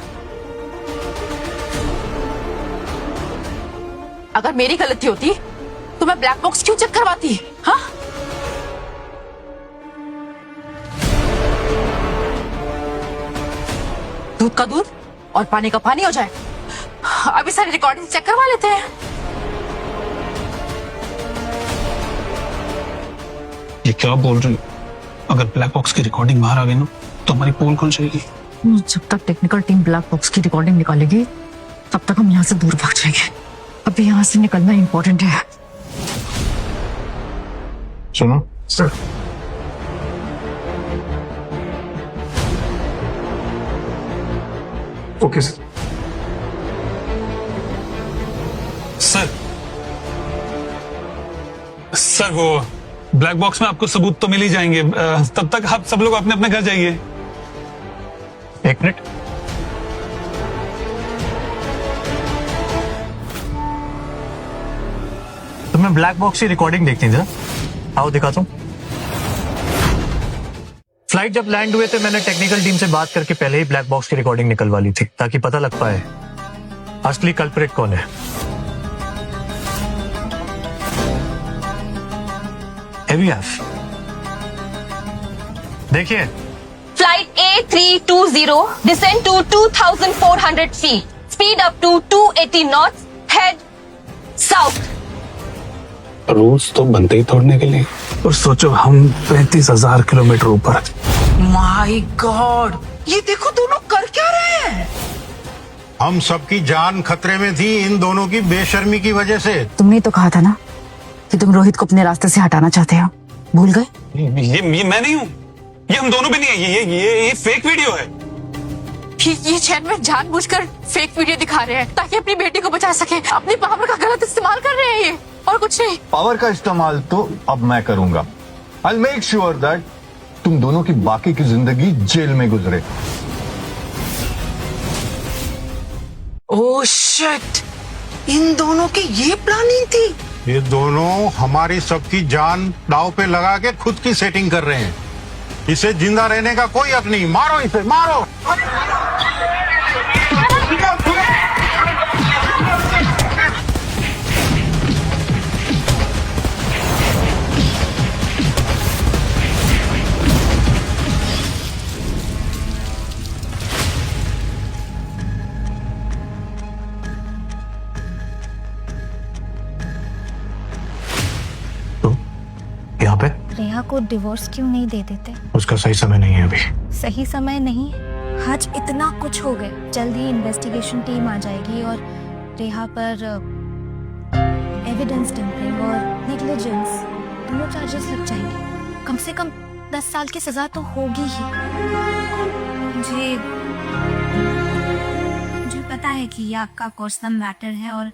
अगर मेरी गलती होती तो मैं ब्लैक बॉक्स क्यों चेक करवाती? हाँ, दूध का दूध और पानी का पानी हो जाए। अभी सारी रिकॉर्डिंग चेक करवा लेते हैं। ये क्या बोल रही हो? अगर ब्लैक बॉक्स की रिकॉर्डिंग बाहर आ गई ना तो हमारी पोल खुल जाएगी। जब तक टेक्निकल टीम ब्लैक बॉक्स की रिकॉर्डिंग निकालेगी तब तक हम यहाँ से दूर भाग जाएंगे। अभी यहाँ से निकलना इम्पोर्टेंट है। सुनो सर, ओके सर। सर वो ब्लैक बॉक्स में आपको सबूत तो मिल ही जाएंगे। तब तक आप सब लोग अपने अपने घर जाइए। एक मिनट, तुम्हें ब्लैक बॉक्स की रिकॉर्डिंग देखनी थी? आओ दिखाता हूं। फ्लाइट जब लैंड हुए थे मैंने टेक्निकल टीम से बात करके पहले ही ब्लैक बॉक्स की रिकॉर्डिंग निकलवा ली थी ताकि पता लग पाए असली कल्प्रिट कौन है। देखिए, flight A320 descend to 2400 feet, speed up to 280 knots, head south. Rules तो बनते ही तोड़ने के लिए। और सोचो हम 35,000 किलोमीटर ऊपर। माय गॉड, ये देखो दोनों कर क्या रहे हैं? हम सबकी जान खतरे में थी इन दोनों की बेशर्मी की वजह से। तुमने तो कहा था ना कि तुम रोहित को अपने रास्ते से हटाना चाहते हो, भूल गए? ये मैं नहीं हूँ, ये हम दोनों भी नहीं है। ये फेक वीडियो है। ये चैन में जानबूझकर फेक वीडियो दिखा रहे हैं ताकि अपनी बेटी को बचा सके। अपनी पावर का गलत इस्तेमाल कर रहे हैं ये, और कुछ नहीं। पावर का इस्तेमाल तो अब मैं करूंगा। I'll make sure that तुम दोनों की बाकी की जिंदगी जेल में गुजरे। ओह शिट, इन दोनों की ये प्लानिंग थी। ये दोनों हमारी सबकी जान दांव पे लगा के खुद की सेटिंग कर रहे हैं। इसे जिंदा रहने का कोई हक नहीं। मारो इसे, मारो। यहाँ पे रेहा को डिवोर्स क्यों नहीं दे देते? उसका सही समय नहीं है अभी। सही समय नहीं है? आज इतना कुछ हो गया। जल्द ही इन्वेस्टिगेशन टीम आ जाएगी और रेहा पर एविडेंस टेम्परिंग और नेग्लिजेंस दोनों चार्जेस लग जाएंगे। कम से कम 10 साल की सजा तो होगी ही। मुझे पता है कि ये आपका पर्सनल मैटर है और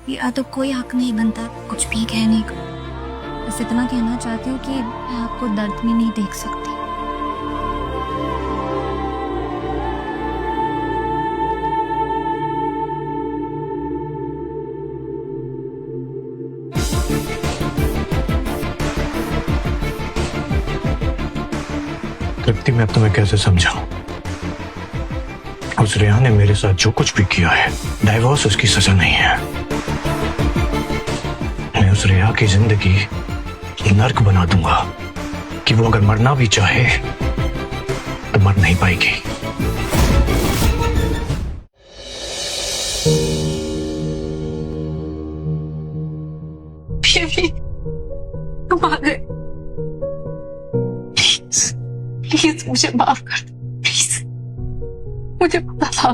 ये तो कोई हक नहीं बनता कुछ भी कहने का। बस इतना कहना चाहती हूँ कि मैं आपको दर्द में नहीं देख सकती। तृप्ति, मैं अब तुम्हें कैसे समझाऊं? उस रेहा ने मेरे साथ जो कुछ भी किया है, डाइवोर्स उसकी सजा नहीं है। मैं उस रेहा की जिंदगी नर्क बना दूंगा कि वो अगर मरना भी चाहे तो मर नहीं पाएगी। तुम आ गए। प्लीज मुझे माफ कर दो, प्लीज। मुझे पता था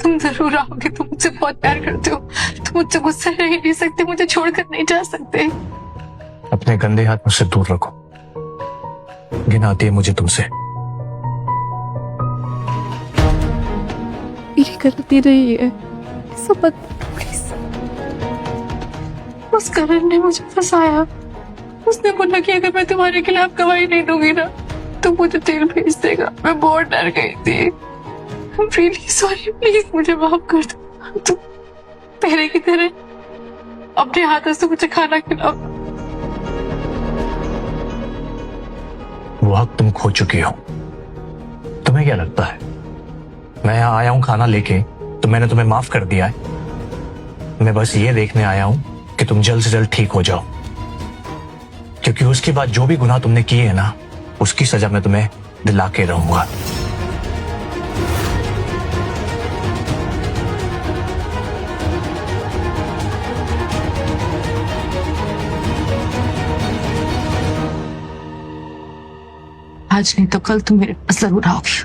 तुम जरूर आओगे। तुम मुझसे बहुत प्यार करते हो। तुम मुझसे गुस्सा रह ही नहीं सकते, मुझे छोड़कर नहीं जा सकते। अपने गंदे हाथ मुझसे दूर रखो। घिन आती है मुझे तुमसे। मेरी गलती नहीं है, सब प्लीज। उस करण ने मुझे फंसाया। उसने बोला कि अगर मैं तुम्हारे खिलाफ गवाही नहीं दूंगी ना तो मुझे जेल भेज देगा। मैं बहुत डर गई थी। I'm really sorry, प्लीज मुझे माफ कर दो। तुम पहले की तरह अपने हाथों से मुझे खाना खिलाओ। वो हक तुम खो चुकी हो। तुम्हें क्या लगता है मैं यहाँ आया हूँ खाना लेके तो मैंने तुम्हें माफ कर दिया है? मैं बस ये देखने आया हूँ कि तुम जल्द से जल्द ठीक हो जाओ, क्योंकि उसके बाद जो भी गुनाह तुमने किए है ना, उसकी सजा मैं तुम्हें दिला के रहूंगा। आज नहीं तो कल तुम मेरे पास जरूर आओगी।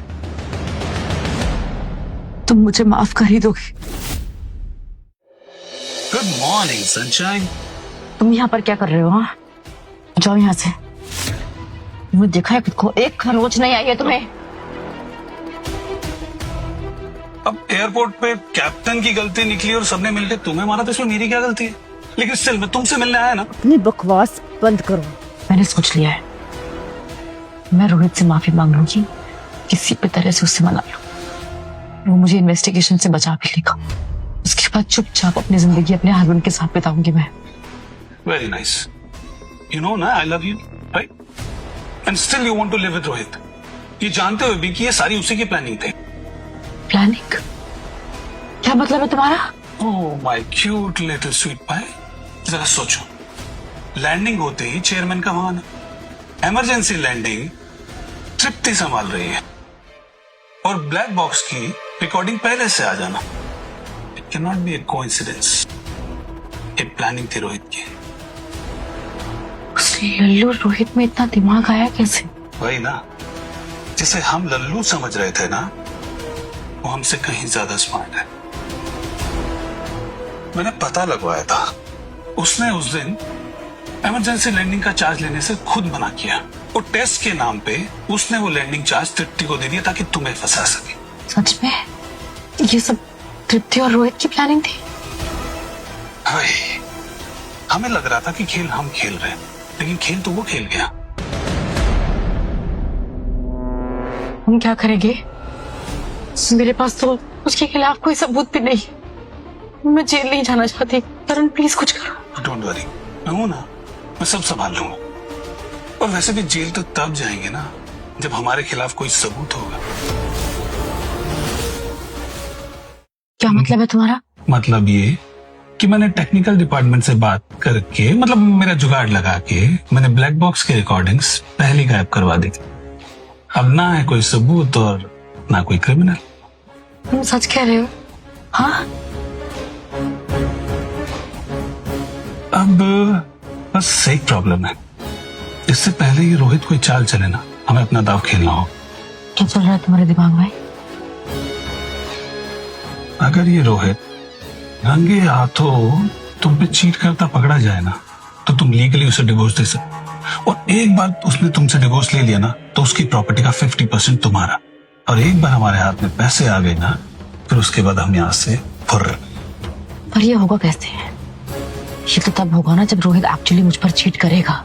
तुम मुझे माफ कर ही दोगे। Good morning sunshine. तुम यहाँ पर क्या कर रहे हो? हाँ, जाओ यहाँ से। मुझे देखा है खुद को, एक खरोच नहीं आई है तुम्हें। अब एयरपोर्ट पे कैप्टन की गलती निकली और सबने मिलकर तुम्हें मारा, तो इसमें मेरी क्या गलती है? लेकिन स्टिल मैं तुमसे मिलने आया ना। अपनी बकवास बंद करो। मैंने सोच लिया है, मैं रोहित से माफी मांग लूंगी, किसी भी तरह से उससे मना लूं। वो मुझे इन्वेस्टिगेशन से बचा भी लेगा। उसके बाद चुपचाप अपनी जिंदगी अपने हस्बैंड के साथ बिताऊंगी मैं। Very nice. यू नो ना, I love you, right? And still you want to live with Rohit, ये जानते हुए भी कि ये सारी उसी की प्लानिंग थी। प्लानिंग? क्या मतलब है तुम्हारा? Oh my cute little sweet pie. जरा सोचो, लैंडिंग होते ही चेयरमैन का वाहन, इमरजेंसी लैंडिंग तृप्ति संभाल रही है, और ब्लैक बॉक्स की रिकॉर्डिंग पहले से आ जाना। It can not be A coincidence. ये प्लानिंग थी रोहित की। उस लल्लू रोहित में इतना दिमाग आया कैसे? वही ना, जिसे हम लल्लू समझ रहे थे ना, वो हमसे कहीं ज्यादा स्मार्ट है। मैंने पता लगवाया था, उसने उस दिन इमरजेंसी लैंडिंग का चार्ज लेने से खुद मना किया, और टेस्ट के नाम पे उसने वो लैंडिंग चार्ज तृप्ति को दे दिया ताकि तुम्हें फंसा सके। सच में ये सब तृप्ति और रोहित की प्लानिंग थी? भाई, हमें लग रहा था कि खेल हम खेल रहे हैं, लेकिन खेल तो वो खेल गया। हम क्या करेंगे? मेरे पास तो उसके खिलाफ कोई सबूत भी नहीं। मैं जेल नहीं जाना चाहती। करण प्लीज कुछ करो। डोंट वरी, मैं हूं ना, मैं सब संभाल लूंगा। और वैसे भी जेल तो तब जाएंगे ना जब हमारे खिलाफ कोई सबूत होगा। क्या मतलब है तुम्हारा? मतलब ये कि मैंने टेक्निकल डिपार्टमेंट से बात करके, मतलब मेरा जुगाड़ लगा के, मैंने ब्लैक बॉक्स की रिकॉर्डिंग्स पहले गायब करवा दी थी। अब ना है कोई सबूत और ना कोई क्रिमिनल। तुम सच कह रहे हो? हाँ? अब बस एक प्रॉब्लम है, इससे पहले ये रोहित कोई चाल चले ना, हमें अपना दाव खेलना हो। क्या चल रहा है तुम्हारे दिमाग में? अगर ये रोहित रंगे हाथों तुम पे चीट करता पकड़ा जाए ना, तो तुम लीगली उसे डिवोर्स दे सकते। और एक बार उसने तुमसे डिवोर्स ले लिया ना, तो उसकी प्रॉपर्टी का 50% तुम्हारा। और एक बार हमारे हाथ में पैसे आ गए ना, फिर उसके बाद हम यहाँ से फुर्र। पर ये होगा कैसे? ये तो तब होगा ना जब रोहित एक्चुअली मुझ पर चीट करेगा।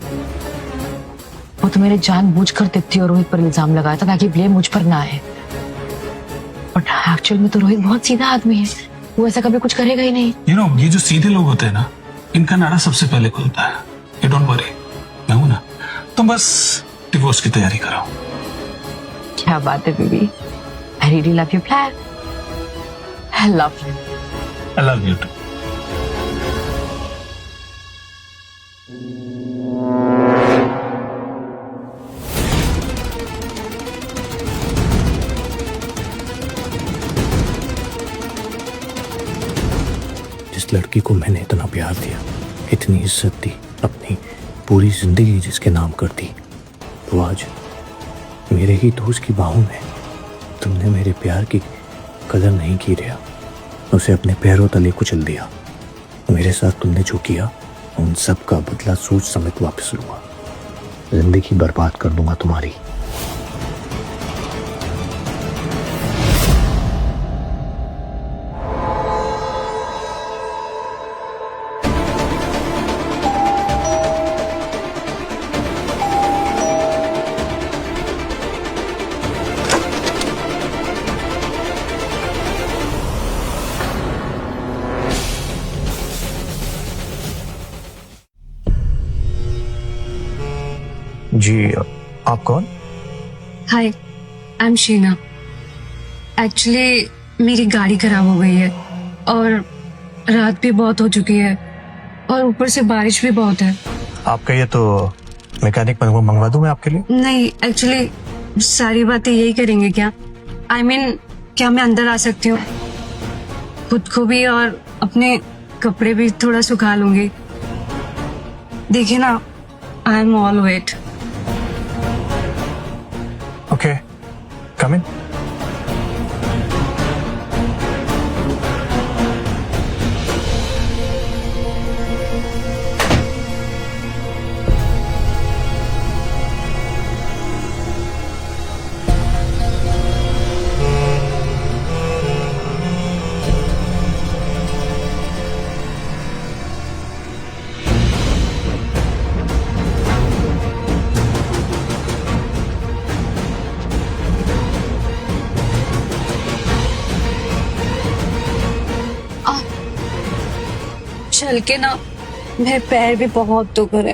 वो तो मेरे जानबूझकर तृप्ति और रोहित पर इल्जाम लगाया था ताकि ब्लेम मुझ पर ना आए। बट एक्चुअल में तो रोहित बहुत सीधा आदमी है, वो ऐसा कभी कुछ करेगा ही नहीं। यू नो, ये जो सीधे लोग होते हैं ना, इनका नाड़ा सबसे पहले खुलता है। यू डोंट वरी, मैं हूं ना। तुम बस डिवोर्स की तैयारी कराओ। क्या बात है baby, I really love your plan. I love you. I love you too. जिस लड़की को मैंने इतना प्यार दिया, इतनी इज्जत दी, अपनी पूरी जिंदगी जिसके नाम कर दी, तो आज मेरे ही दोस्त की बाहों में तुमने मेरे प्यार की कदर नहीं की रिया, उसे अपने पैरों तले कुचल दिया। मेरे साथ तुमने जो किया, उन सब का बदला सोच समेत वापस लूंगा। जिंदगी बर्बाद कर दूंगा तुम्हारी। जी, आप कौन? हाय, आई एम शीना। एक्चुअली मेरी गाड़ी खराब हो गई है और रात भी बहुत हो चुकी है और ऊपर से बारिश भी बहुत है। आपका ये तो मैकेनिक मंगवा दूं मैं आपके लिए? नहीं, एक्चुअली सारी बातें यही करेंगे क्या? I mean, क्या मैं अंदर आ सकती हूँ? खुद को भी और अपने कपड़े भी थोड़ा सुखा लूंगी। देखिए ना, I am all wet. Okay, come in. चल के ना मेरे पैर भी बहुत दुख रहे।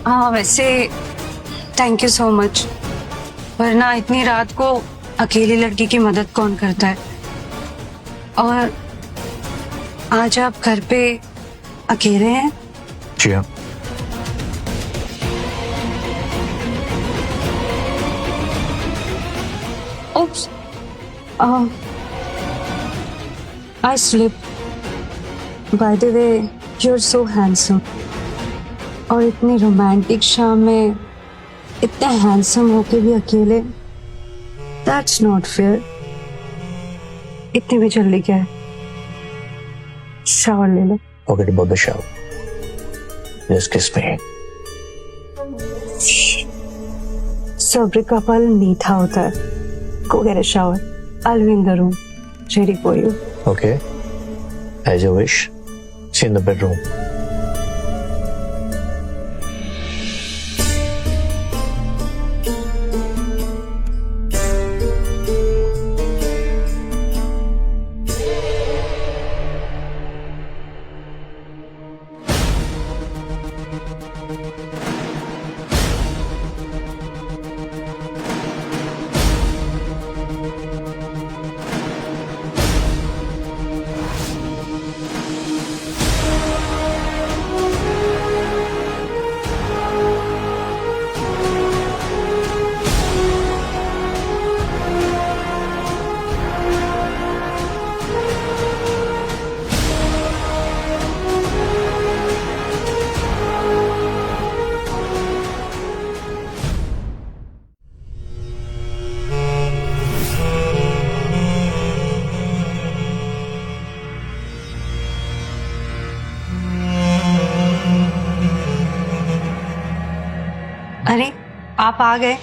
हाँ, वैसे थैंक यू सो मच, वरना इतनी रात को अकेली लड़की की मदद कौन करता है। और आज आप घर पे अकेले हैं? जी हाँ। Oops. I slipped. By the way, you're so handsome. और इतनी रोमांटिक शाम में इतने हैंडसम होके भी अकेले, That's not fair. इतनी भी जल्दी क्या है? शावर ले लो। Forget about the shower. Just kiss me. सब्र का फल मीठा होता है। Go get a shower. I'll be in the room, ready for you. Okay. As you wish. See you in the bedroom. अरे, आप आ गए।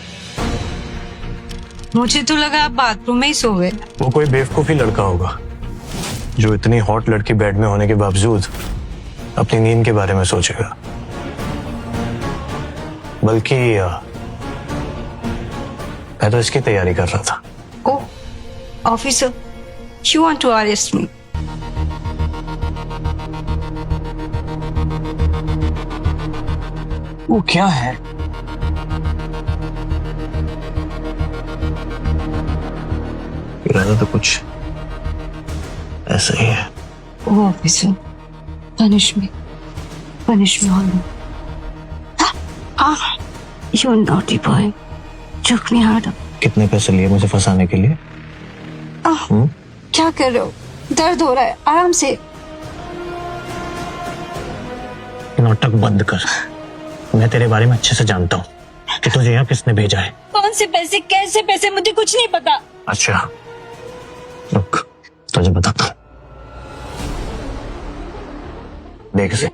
मुझे तो लगा आप बाथरूम में ही सो गए। वो कोई बेवकूफी लड़का होगा जो इतनी हॉट लड़की बेड में होने के बावजूद अपनी नींद के बारे में सोचेगा। बल्कि मैं तो इसकी तैयारी कर रहा था। ओह, officer, you want to arrest me? वो क्या है? इरादा तो कुछ ऐसा ही है। ओह officer, punish me all. You're naughty boy. Choke me harder. कितने पैसे लिए मुझे फंसाने के लिए? क्या कर रहे हो? दर्द हो रहा है, आराम से। नाटक बंद कर। मैं तेरे बारे में अच्छे से जानता हूँ कि तुझे यहाँ किसने भेजा है। कौन से पैसे, कैसे पैसे, मुझे कुछ नहीं पता। अच्छा, रुक, तुझे बताता हूँ। देख से।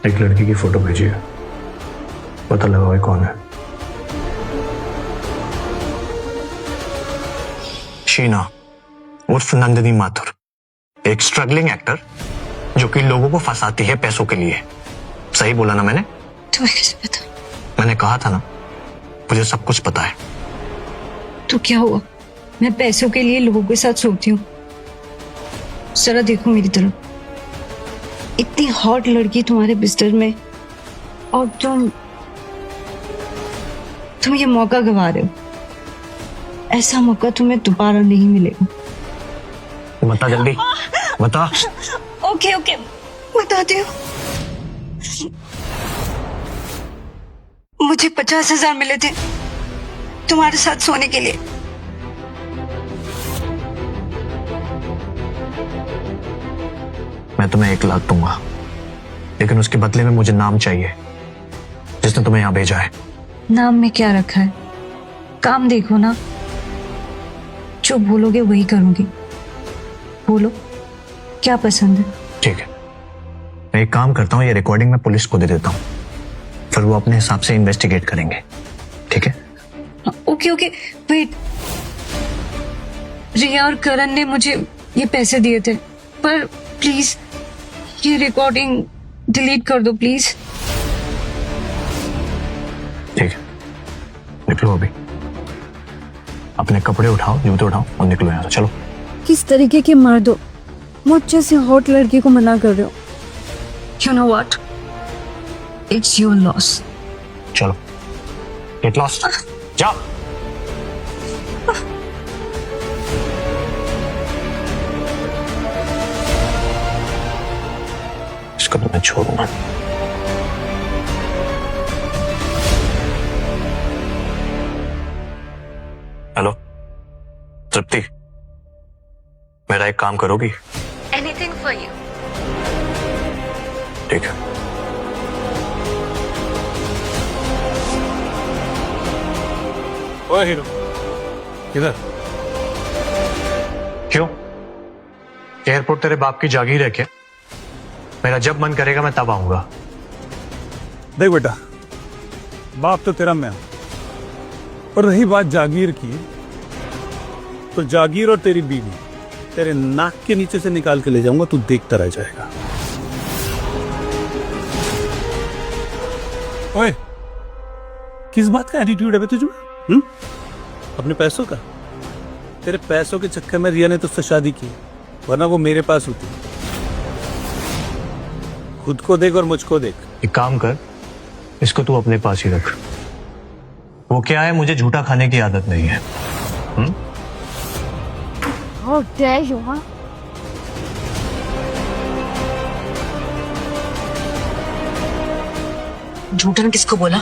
एक लड़की की फोटो भेजी है, पता लगाओ कौन है। शीना उर्फ नंदिनी माथुर, एक स्ट्रगलिंग एक्टर जो कि लोगों को फंसाती है पैसों के लिए। सही बोला ना मैंने? तुम्हें कैसे पता? मैंने कहा था ना, मुझे सब कुछ पता है। तो क्या हुआ? मैं पैसों के लिए लोगों के साथ सोती हूँ। जरा देखो मेरी तरफ, इतनी हॉट लड़की तुम्हारे बिस्तर में और तुम ये मौका गवा रहे हो। ऐसा मौका तुम्हें दोबारा नहीं मिलेगा। बता जल्दी बता। ओके बताती हूँ। मुझे 50,000 मिले थे तुम्हारे साथ सोने के लिए। मैं तुम्हें 1 लाख दूंगा, लेकिन उसके बदले में मुझे नाम चाहिए जिसने तुम्हें यहाँ भेजा है। नाम में क्या रखा है? काम देखो ना। जो बोलोगे वही करूंगी। बोलो क्या पसंद है? ठीक है, मैं एक काम करता हूँ, ये रिकॉर्डिंग मैं पुलिस को दे देता हूँ, फिर वो अपने हिसाब से इन्वेस्टिगेट करेंगे। ठीक है? Okay wait. रिया और करण ने मुझे ये पैसे दिए थे, पर प्लीज ये रिकॉर्डिंग डिलीट कर दो प्लीज। ठीक है, निकलो अभी। अपने कपड़े उठाओ, जूते उठाओ और निकलो यहाँ से। चलो। किस तरीके के मर्द हो, मुझ जैसे हॉट लड़की को मना कर रहे हो? You know what? It's your loss. चलो, गेट लॉस्ट। जाओ। इसको तो मैं छोड़ूंगा। हेलो तृप्ति, मेरा एक काम करोगी? Anything for you. ठीक है। ओए हीरो, किधर? क्यों? एयरपोर्ट तेरे बाप की जागीर है क्या? मेरा जब मन करेगा मैं तब आऊंगा। देख बेटा, बाप तो तेरा मैं हूं, और रही बात जागीर की, तो जागीर और तेरी बीवी तेरे नाक के नीचे से निकाल के ले जाऊंगा, तू देखता रह जाएगा। ओए, किस बात का एटीट्यूड है बे तुझ में? अपने पैसों का? तेरे पैसों के चक्कर में रिया ने तुझसे शादी की, वरना वो मेरे पास होती। खुद को देख और मुझको देख। एक काम कर, इसको तू अपने पास ही रख। वो क्या है, मुझे झूठा खाने की आदत नहीं है। How dare you, huh? झूठन किसको बोला?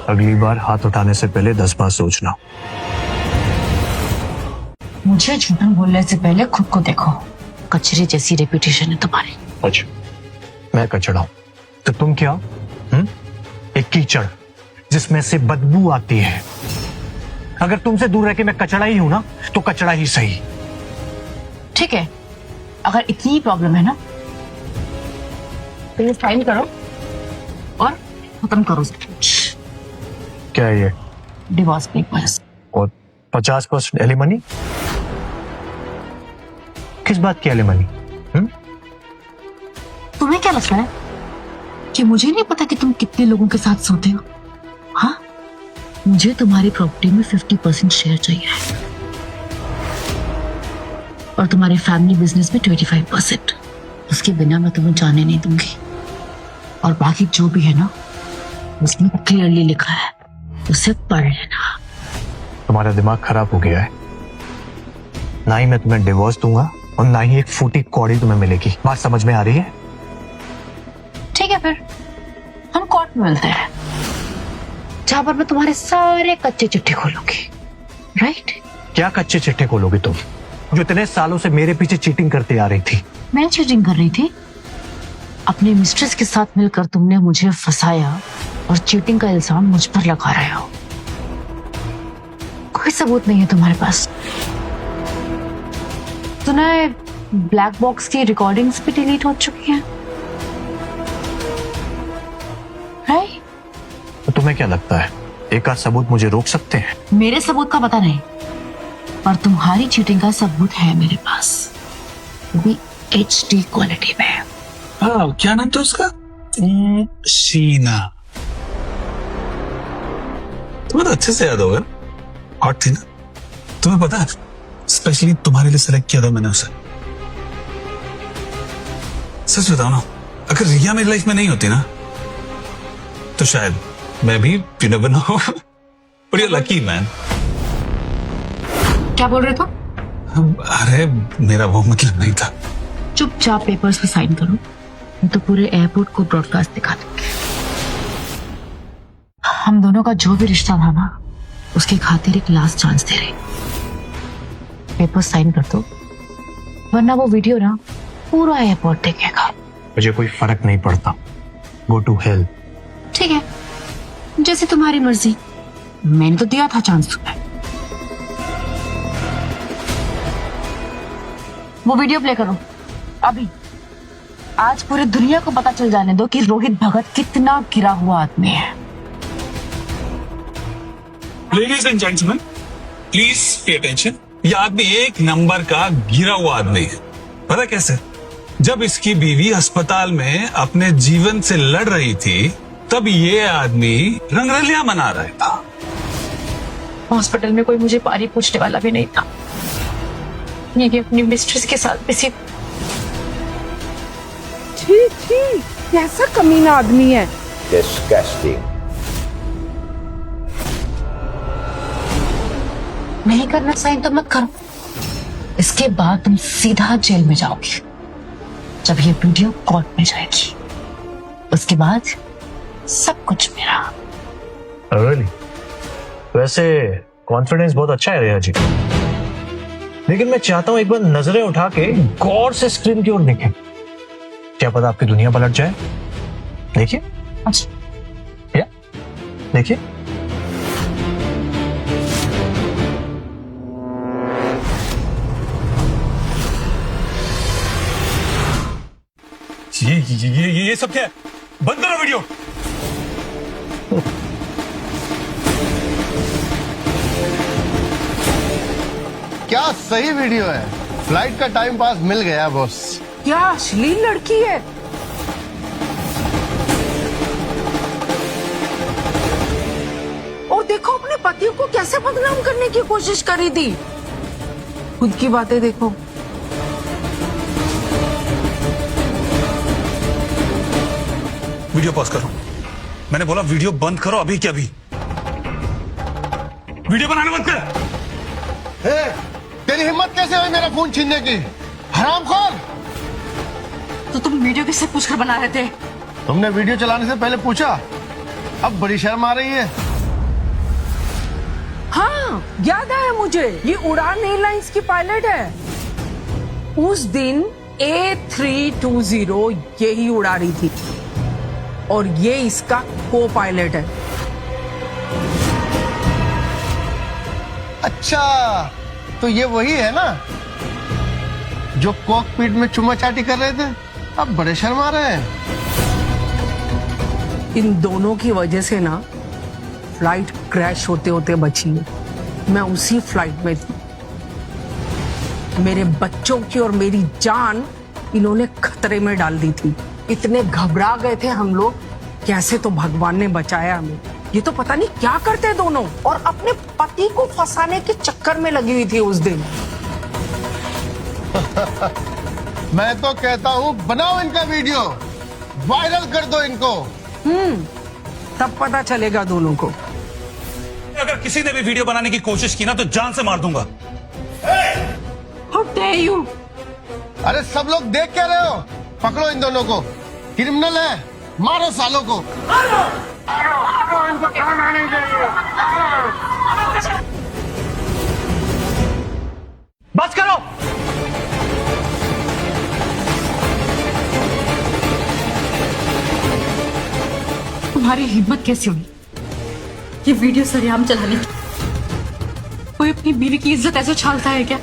अगली बार हाथ उठाने से पहले 10 बार सोचना। मुझे झूठन बोलने से पहले खुद को देखो। कचरे जैसी रेपुटेशन है तुम्हारी। अच्छा, मैं कचड़ा हूं तो तुम क्या? एक कीचड़ जिसमें से बदबू आती है। अगर तुमसे दूर रह के मैं कचड़ा ही हूं ना, तो कचड़ा ही सही। ठीक है, अगर इतनी ही प्रॉब्लम है ना, तो ये फाइल करो और खत्म करो। क्या है ये? Divorce papers. और 50% एलिमनी? किस बात की एलिमनी? तुम्हें क्या लगता है कि मुझे नहीं पता कि तुम कितने लोगों के साथ सोते हो? हाँ, मुझे तुम्हारी प्रॉपर्टी में 50% शेयर चाहिए और तुम्हारे फैमिली बिजनेस में 25%। उसके बिना मैं तुम्हें जाने नहीं दूंगी। और बाकी जो भी है ना, उसमें क्लियरली लिखा है, उसे पढ़ लेना। तुम्हारा दिमाग खराब हो गया है। ना ही मैं तुम्हें डिवोर्स दूंगा और ना ही एक फूटी कौड़ी तुम्हें मिलेगी। बात समझ में आ रही है? ठीक है, फिर हम कोर्ट में मिलते हैं, जहां पर मैं तुम्हारे सारे कच्चे चिट्ठे खोलूंगी। राइट? क्या कच्चे चिट्ठे खोलोगी तुम, जो इतने सालों से मेरे पीछे चीटिंग करती आ रही थी? मैं चीटिंग कर रही थी? अपने मिस्ट्रेस के साथ मिलकर तुमने मुझे फंसाया और चीटिंग का इल्जाम मुझ पर लगा रहे हो। कोई सबूत नहीं है तुम्हारे पास। तूने ब्लैक बॉक्स की रिकॉर्डिंग्स भी डिलीट हो चुकी हैं, राइट? तो तुम्हें क्या लगता है एक आध सबूत मुझे रोक सकते हैं? मेरे सबूत का पता नहीं, पर तुम्हारी चीटिंग का सबूत है मेरे पास, वो भी HD क्वालिटी में। हाँ, क्या नाम था उसका? शीना। तुम्हें तो अच्छे से याद होगा। हॉट थी ना, तुम्हें पता है स्पेशली तुम्हारे लिए सेलेक्ट किया था मैंने उसे। सच बताओ ना, अगर रिया मेरी लाइफ में नहीं होती ना तो शायद मैं भी you never know but you lucky man. क्या बोल रहे थे? अरे मेरा वो मतलब नहीं था। चुपचाप पेपर्स पे साइन करो, नहीं तो पूरे एयरपोर्ट को ब्रॉडकास्ट दिखा दूंगी। हम दोनों का जो भी रिश्ता था ना, उसकी खातिर एक लास्ट चांस दे रही। पेपर साइन कर दो, वरना वो वीडियो ना पूरा एयरपोर्ट देखेगा। मुझे कोई फर्क नहीं पड़ता, गो टू हेल। ठीक है, जैसे तुम्हारी मर्जी। मैंने तो दिया था चांस तुम्हें। वो वीडियो प्ले करो अभी। आज पूरी दुनिया को पता चल जाने दो कि रोहित भगत कितना गिरा हुआ आदमी है। Ladies and gentleman, please pay attention. ये आदमी एक नंबर का गिरा हुआ आदमी है। पता कैसे? जब इसकी बीवी अस्पताल में अपने जीवन से लड़ रही थी, तब ये आदमी रंगरलियां मना रहा था। हॉस्पिटल में कोई मुझे पारी पूछने वाला भी नहीं था। ये अपनी मिस्ट्रेस के साथ भी सिर्फ ठीक कैसा कमीना आदमी है। Disgusting. नहीं करना साइन तो मत करो। इसके बाद तुम सीधा जेल में जाओगे जब ये वीडियो कोर्ट में जाएगी। उसके बाद सब कुछ मेरा। really? वैसे कॉन्फिडेंस बहुत अच्छा है रिया जी, लेकिन मैं चाहता हूं एक बार नजरें उठा के गौर से स्क्रीन की ओर देखें। क्या पता आपकी दुनिया पलट जाए। देखिए, या देखिए। ये सब क्या है? बंद करो वीडियो। क्या सही वीडियो है। फ्लाइट का टाइम पास मिल गया बॉस। क्या अश्लील लड़की है। और देखो अपने पति को कैसे बदनाम करने की कोशिश करी थी। खुद की बातें देखो। वीडियो पॉज करो। मैंने बोला वीडियो बंद करो अभी के अभी। वीडियो बनाना बंद कर। तेरी हिम्मत कैसे हुई मेरा फोन छीनने की, हरामखोर। तो तुम वीडियो किससे पूछकर बना रहे थे? तुमने वीडियो चलाने से पहले पूछा? अब बड़ी शर्म आ रही है। हाँ याद आया मुझे, ये उड़ान एयरलाइंस की पायलट है। उस दिन A320 यही उड़ा रही थी और ये इसका को पायलट है। अच्छा, तो ये वही है ना जो कॉकपिट में चुम्मा चाटी कर रहे थे। अब बड़े शर्मा रहे हैं। इन दोनों की वजह से ना फ्लाइट क्रैश होते होते बची है। मैं उसी फ्लाइट में थी। मेरे बच्चों की और मेरी जान इन्होंने खतरे में डाल दी थी। इतने घबरा गए थे हम लोग, कैसे तो भगवान ने बचाया हमें। ये तो पता नहीं क्या करते दोनों, और अपने पति को फंसाने के चक्कर में लगी हुई थी उस दिन। मैं तो कहता हूँ बनाओ इनका वीडियो, वायरल कर दो इनको। तब पता चलेगा दोनों को। अगर किसी ने भी वीडियो बनाने की कोशिश की ना तो जान से मार दूंगा। How dare you? अरे सब लोग देख क्या रहे हो? पकड़ो इन दोनों को, क्रिमिनल है, मारो सालों को। इनको खाना नहीं चाहिए। बस करो। तुम्हारी हिम्मत कैसे हुई ये वीडियो सरेआम चलाने की? कोई अपनी बीवी की इज्जत ऐसे छालता है क्या?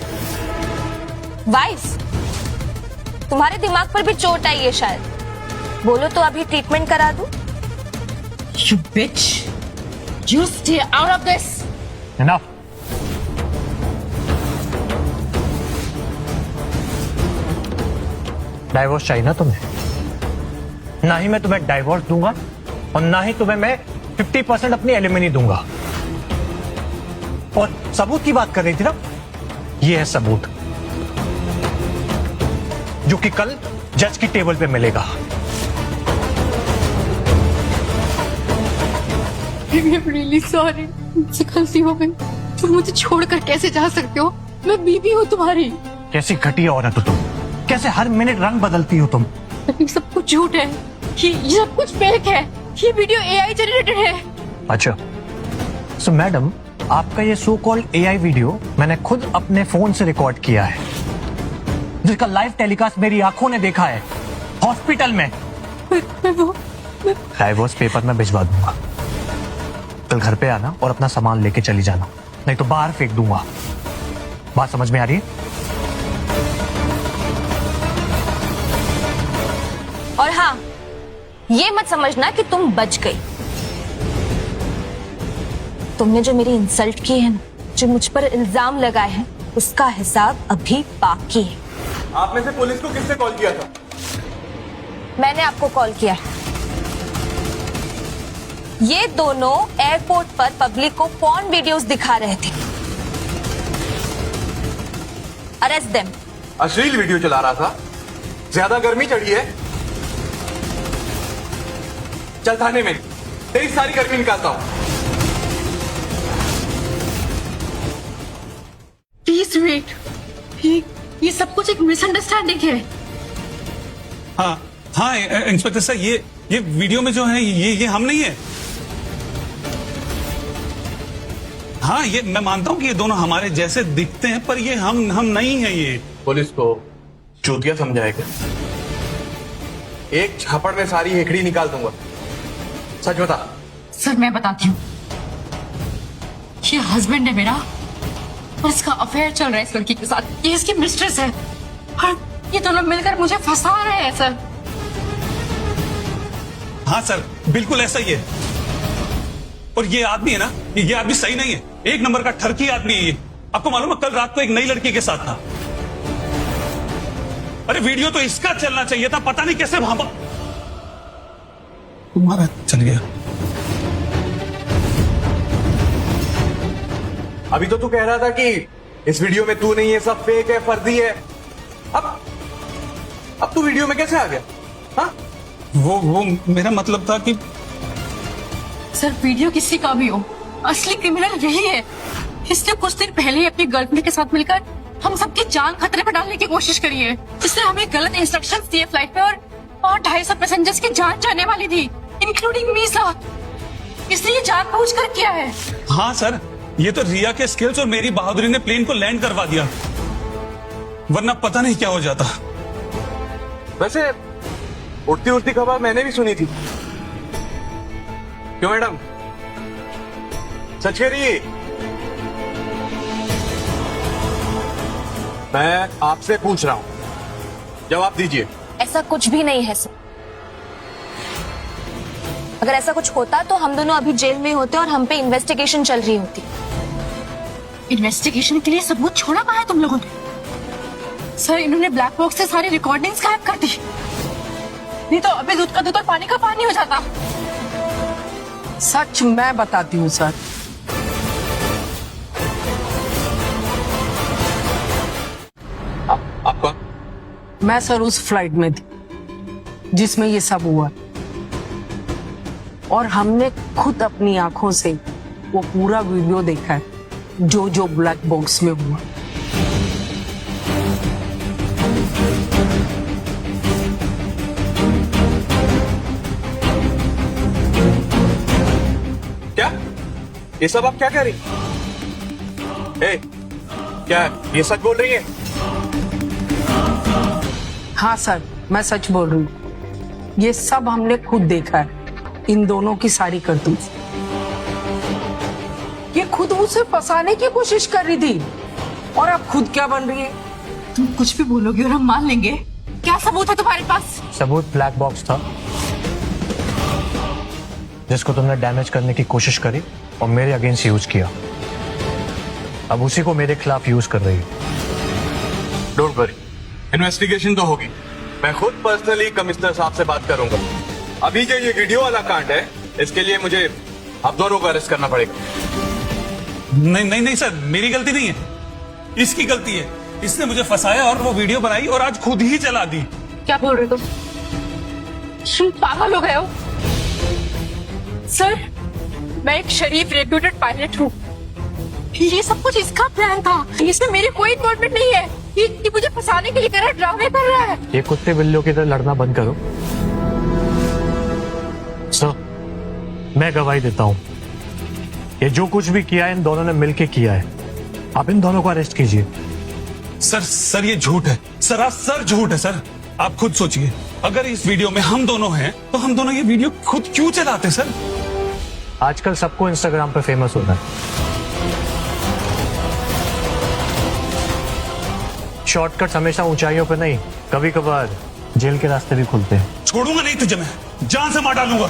वाइफ, तुम्हारे दिमाग पर भी चोट आई है शायद। बोलो तो अभी ट्रीटमेंट करा दूं? You bitch! You stay out of this! Enough. Divorce चाहिए ना तुम्हें? ना ही मैं तुम्हें डाइवोर्स दूंगा और ना ही तुम्हें मैं 50% अपनी एलिमनी दूंगा। और सबूत की बात कर रही थी ना, ये है सबूत जो कि कल जज की टेबल पे मिलेगा। I'm really sorry, मुझसे गलती हो गई। तुम मुझे छोड़कर कैसे जा सकते हो? मैं बीवी हूँ तुम्हारी। कैसी घटिया औरत हो तुम, कैसे हर मिनट रंग बदलती हो तुम। लेकिन सब कुछ झूठ है, ये सब कुछ फेक है, ये वीडियो AI जनरेटेड है। अच्छा, सो मैडम, आपका ये सो कॉल्ड AI वीडियो मैंने खुद अपने फोन से रिकॉर्ड किया है, जिसका लाइव टेलीकास्ट मेरी आंखों ने देखा है हॉस्पिटल में। डाइवोर्स पेपर में भिजवा दूंगा। कल घर पे आना और अपना सामान लेके चली जाना, नहीं तो बाहर फेंक दूंगा। बात समझ में आ रही है? और हाँ, ये मत समझना कि तुम बच गई। तुमने जो मेरी इंसल्ट की है ना, जो मुझ पर इल्जाम लगाए हैं, उसका हिसाब अभी बाकी है। आप में से पुलिस को किसने कॉल किया था? मैंने आपको कॉल किया है। ये दोनों एयरपोर्ट पर पब्लिक को पॉर्न वीडियोस दिखा रहे थे। Arrest them. अश्लील वीडियो चला रहा था, ज्यादा गर्मी चढ़ी है, चल थाने में, तेरी सारी गर्मी निकालता हूं। प्लीज वेट, ये सब कुछ एक मिसअंडरस्टैंडिंग है। हाँ हाँ इंस्पेक्टर साहब, ये वीडियो में जो है ये हम नहीं है। हाँ, ये मैं मानता हूँ कि ये दोनों हमारे जैसे दिखते हैं, पर ये हम नहीं है। ये पुलिस को चूतिया समझाएगा, एक झापड़ में सारी हेकड़ी निकाल दूंगा। सच बता। सर मैं बताती हूँ, ये हस्बैंड है मेरा और इसका अफेयर चल रहा है इस लड़की के साथ। ये इसकी मिस्ट्रेस है और ये दोनों मिलकर मुझे फंसा रहे हैं सर। हाँ सर, बिल्कुल ऐसा ही है। और ये आदमी है ना, ये आदमी सही नहीं है, एक नंबर का ठरकी आदमी है ये। आपको मालूम है, कल रात को एक नई लड़की के साथ था। अरे वीडियो तो इसका चलना चाहिए था, पता नहीं कैसे भागा। तुम्हारा चल गया। अभी तो तू कह रहा था कि इस वीडियो में तू नहीं है, सब फेक है, फर्जी है। अब तू वीडियो में कैसे आ गया? हाँ, वो मेरा मतलब था कि सर वीडियो किसी का भी हो, असली क्रिमिनल यही है। इसने कुछ दिन पहले ही अपनी गर्लफ्रेंड के साथ मिलकर हम सबकी जान खतरे में डालने की कोशिश करी है। इसने हमें गलत इंस्ट्रक्शंस दिए फ्लाइट पे और 250 पैसेंजर्स की जान जाने वाली थी, इंक्लूडिंग मी सर। इसने ये जानबूझकर किया है। हाँ सर, ये तो रिया के स्किल्स और मेरी बहादुरी ने प्लेन को लैंड करवा दिया, वरना पता नहीं क्या हो जाता। वैसे उड़ती उड़ती खबर मैंने भी सुनी थी। क्यों मैडम, सच कह रही है? मैं आपसे पूछ रहा हूं, जवाब दीजिए। ऐसा कुछ भी नहीं है सर। अगर ऐसा कुछ होता तो हम दोनों अभी जेल में होते और हम पे इन्वेस्टिगेशन चल रही होती। इन्वेस्टिगेशन के लिए सबूत छोड़ा कहाँ है तुम लोगों ने? सर इन्होंने ब्लैक बॉक्स से सारी रिकॉर्डिंग्स गायब कर दी, नहीं तो अभी दूध का दूध और पानी का पानी हो जाता। सच मैं बताती हूँ सर, आप कौन? मैं सर उस फ्लाइट में थी जिसमें ये सब हुआ, और हमने खुद अपनी आंखों से वो पूरा वीडियो देखा है जो ब्लैक बॉक्स में हुआ। क्या ये सब आप क्या कह रही? क्या ये सच बोल रही है? हाँ सर, मैं सच बोल रही हूँ। ये सब हमने खुद देखा है, इन दोनों की सारी करतूत। ये खुद उसे फंसाने की कोशिश कर रही थी, और अब खुद क्या बन रही है? तुम कुछ भी बोलोगे और हम मान लेंगे। क्या सबूत है तुम्हारे पास? सबूत ब्लैक बॉक्स था जिसको तुमने डैमेज करने की कोशिश करी और मेरे अगेंस्ट यूज किया। अब उसी को मेरे खिलाफ यूज कर रही है। डोंट वरी, इन्वेस्टिगेशन तो होगी। मैं खुद पर्सनली कमिश्नर साहब से बात करूंगा। अभी जो ये वीडियो वाला कांड है, इसके लिए मुझे आप दोनों को अरेस्ट करना पड़ेगा। नहीं नहीं नहीं सर, मेरी गलती नहीं है, इसकी गलती है। इसने मुझे फंसाया और वो वीडियो बनाई और आज खुद ही चला दी। क्या बोल रहे हो तुम? पागल हो गए हो? सर, मैं एक शरीफ रेप्यूटेड पायलट हूँ। ये सब कुछ इसका प्लान था, इसमें मेरी कोई इन्वॉल्वमेंट नहीं है। ये मुझे फंसाने के लिए कर रहा है, ड्रामे कर रहा है। ये कुत्ते बिल्लियों की तरह लड़ना बंद करो। सर, मैं गवाही देता हूँ, ये जो कुछ भी किया है इन दोनों ने मिलकर किया है। आप इन दोनों को अरेस्ट कीजिए। सर ये झूठ है, सरासर झूठ है सर। आप खुद सोचिए, अगर इस वीडियो में हम दोनों हैं तो हम दोनों ये वीडियो खुद क्यों चलाते सर? आजकल सबको इंस्टाग्राम पे फेमस होना है। शॉर्टकट हमेशा ऊंचाइयों पे नहीं, कभी कभार जेल के रास्ते भी खुलते हैं। छोड़ूंगा नहीं तुझे, मैं जान से मार डालूंगा।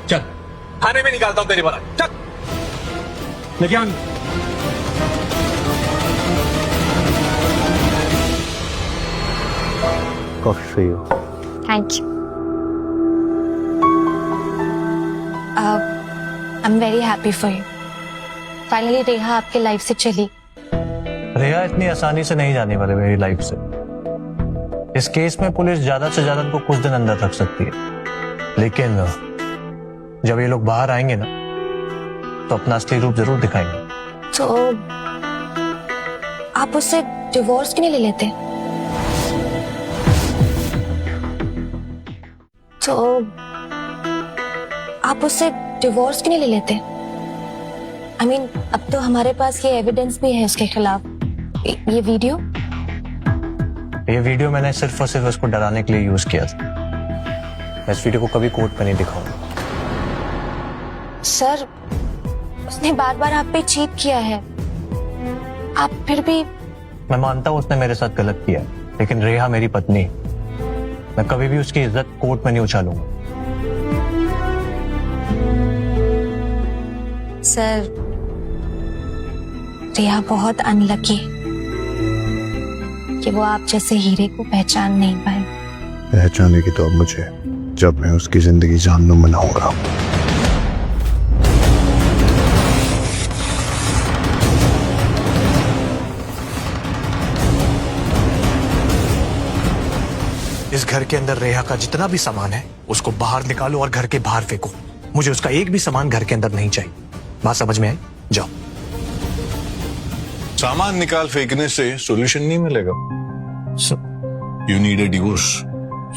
चल, थाने में निकालता हूं तेरी बात। चल, लेके आऊंगी। Coffee. Thank you. I am very happy for you. Finally Reha आपके लाइफ से चली। रेहा इतनी आसानी से नहीं जाने वाले मेरी लाइफ से। इस केस में पुलिस ज्यादा से ज्यादा उनको कुछ दिन अंदर रख सकती है, लेकिन जब ये लोग बाहर आएंगे ना तो अपना असली रूप जरूर दिखाएंगे। तो आप उससे डिवोर्स क्यों नहीं ले लेते? तो आप उससे डिवोर्स क्यों नहीं ले लेते? I mean, अब तो हमारे पास ये एविडेंस भी है उसके खिलाफ। ये वीडियो मैंने सिर्फ और सिर्फ उसको डराने के लिए यूज किया था। मैं इस वीडियो को कभी कोर्ट पे नहीं दिखाऊंगा। सर, उसने बार बार आप पे चीट किया है, आप फिर भी। मैं मानता हूं उसने मेरे साथ गलत किया, लेकिन रेहा मेरी पत्नी, मैं कभी भी उसकी इज्जत कोर्ट में नहीं उछालूंगा। सर, रेहा बहुत अनलकी कि वो आप जैसे हीरे को पहचान नहीं पाए। पहचानेगी तो अब मुझे, जब मैं उसकी जिंदगी जानूं बनाऊंगा। इस घर के अंदर रेहा का जितना भी सामान है उसको बाहर निकालो और घर के बाहर फेंको। मुझे उसका एक भी सामान घर के अंदर नहीं चाहिए। बात समझ में आई? जाओ। सामान निकाल फेंकने से सॉल्यूशन नहीं मिलेगा। You need a divorce.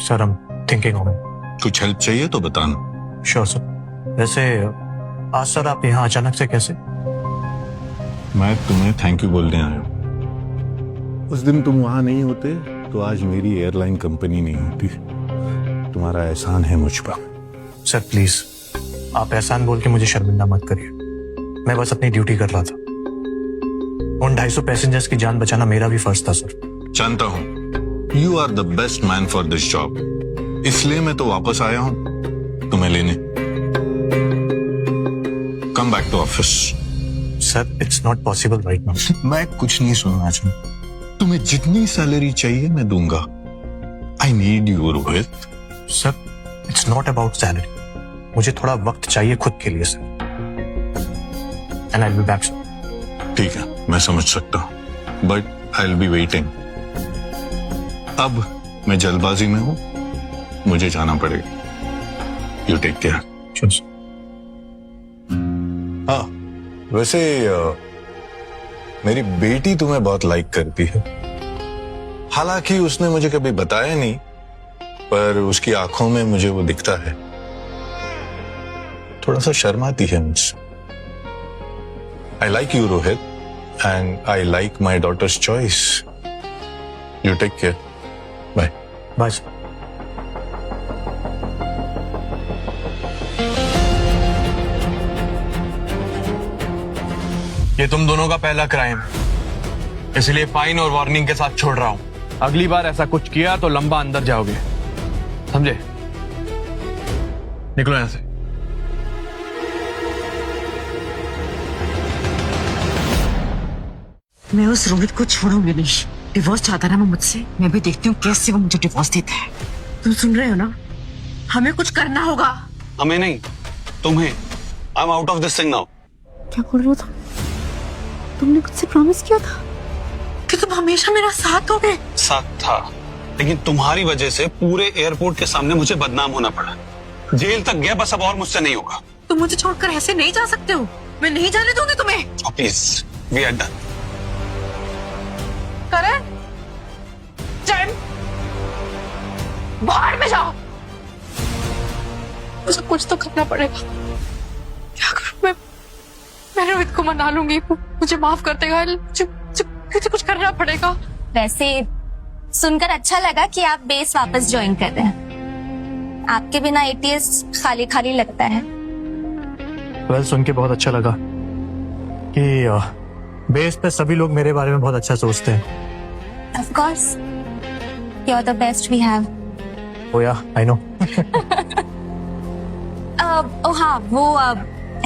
Sir, I am thinking on it. कुछ हेल्प चाहिए तो बताना। Sure sir. वैसे आज सर आप यहाँ अचानक से कैसे? मैं तुम्हें थैंक यू बोलने आया हूँ। उस दिन तुम वहां नहीं होते तो आज मेरी एयरलाइन कंपनी नहीं होती। तुम्हारा एहसान है मुझ पर। सर प्लीज, आप एहसान बोल के मुझे शर्मिंदा मत करिए। मैं बस अपनी ड्यूटी कर रहा था। उन 250 पैसेंजर्स की जान बचाना मेरा भी फर्ज था सर। जानता हूँ, you are the best man for this job, इसलिए मैं तो वापस आया हूँ तुम्हें लेने। Come back to office. Sir, it's not possible right now. मैं कुछ नहीं सुनना चाहता। तुम्हें जितनी सैलरी चाहिए मैं दूंगा। I need you Rohit. Sir, it's not about salary. मुझे थोड़ा वक्त चाहिए खुद के लिए sir. And I will be back sir. ठीक है, मैं समझ सकता हूं, but I will be waiting. अब मैं जल्दबाजी में हूं, मुझे जाना पड़ेगा। You take care. हाँ, वैसे मेरी बेटी तुम्हें बहुत लाइक करती है। हालांकि उसने मुझे कभी बताया नहीं, पर उसकी आंखों में मुझे वो दिखता है। थोड़ा सा शर्माती है मुझसे। I like you, Rohit, and I like my daughter's choice. You take care. Bye. Bye. ये तुम दोनों का पहला क्राइम, इसलिए फाइन और वार्निंग के साथ छोड़ रहा हूं। अगली बार ऐसा कुछ किया तो लंबा अंदर जाओगे, समझे? निकलो यहां से। मैं उस रोहित को छोड़ूंगी नहीं। डिवोर्स चाहता ना वो मुझसे, मैं भी देखती हूँ कैसे वो मुझे डिवोर्स देता है। तुम सुन रहे हो ना? हमें कुछ करना होगा। हमें नहीं, तुम्हें। I am out of this thing now. क्या बोल रहे हो तुम? तुमने मुझसे प्रॉमिस किया था कि तुम हमेशा मेरा साथ दोगे। साथ था, लेकिन तुम्हारी वजह से पूरे एयरपोर्ट के सामने मुझे बदनाम होना पड़ा। जेल तक गया, बस अब और मुझसे नहीं होगा। तुम मुझे छोड़कर ऐसे नहीं जा सकते हो। मैं नहीं जाने दूंगी तुम्हें। Please, we are done. Karan, चैन, बाहर में जाओ। मुझे कुछ तो करना पड़ेगा। क्या करूं मैं रोहित को मना लूंगी, मुझे माफ कर देगा। मुझे कुछ करना पड़ेगा। वैसे सुनकर अच्छा लगा कि आप बेस वापस ज्वाइन कर रहे हैं। आपके बिना एटीएस खाली खाली लगता है। वेल, सुन के बहुत अच्छा लगा कि बेस पे सभी लोग मेरे बारे में बहुत अच्छा सोचते हैं। Of course, you're the best we have. ओ या, आई नो। ओ हाँ, वो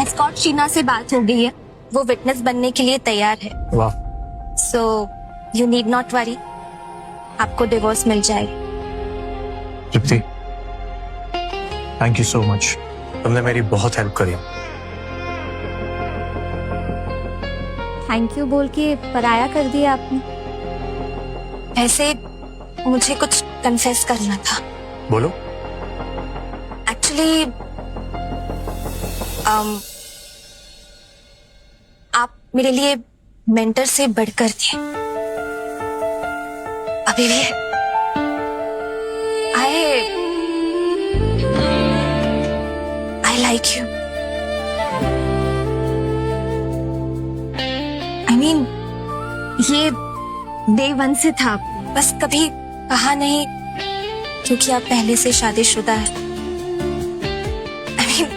एस्कॉर्ट शीना से बात हो गई है। वो विटनेस बनने के लिए तैयार है। वाह। So you need not worry. आपको डिवोर्स मिल जाएगी। तृप्ति, थैंक यू सो मच। तुमने मेरी बहुत हेल्प करी। थैंक यू बोल के पराया कर दिया आपने। ऐसे मुझे कुछ कन्फेस करना था। बोलो। एक्चुअली आप मेरे लिए मेंटर से बढ़कर थे। अभी भी I like you. I mean, ये डे 1 से था, बस कभी कहा नहीं क्योंकि आप पहले से शादीशुदा है। I mean,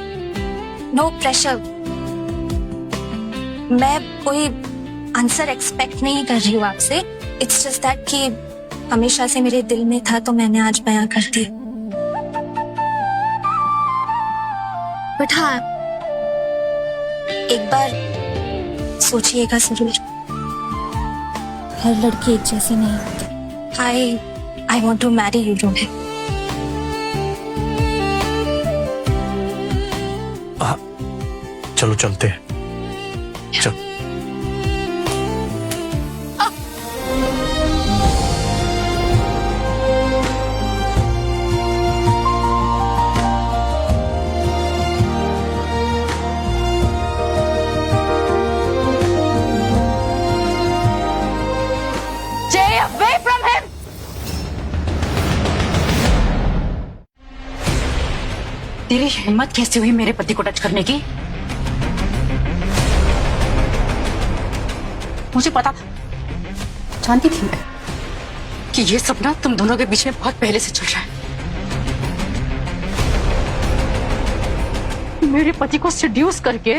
no pressure. मैं कोई आंसर एक्सपेक्ट नहीं कर रही हूँ आपसे। इट्स जस्ट दैट कि हमेशा से मेरे दिल में था तो मैंने आज बयां कर दिया। बट हाँ, एक बार सोचिएगा जरूर। हर लड़की एक जैसी नहीं होती। I want to marry you, Rohit. चलो चलते हैं। चल। Stay away from him. तेरी हिम्मत कैसे हुई मेरे पति को टच करने की? मुझे पता था, जानती थी मैं कि ये सब ना तुम दोनों के बीच में बहुत पहले से चल रहा है। मेरे पति को सेड्यूस करके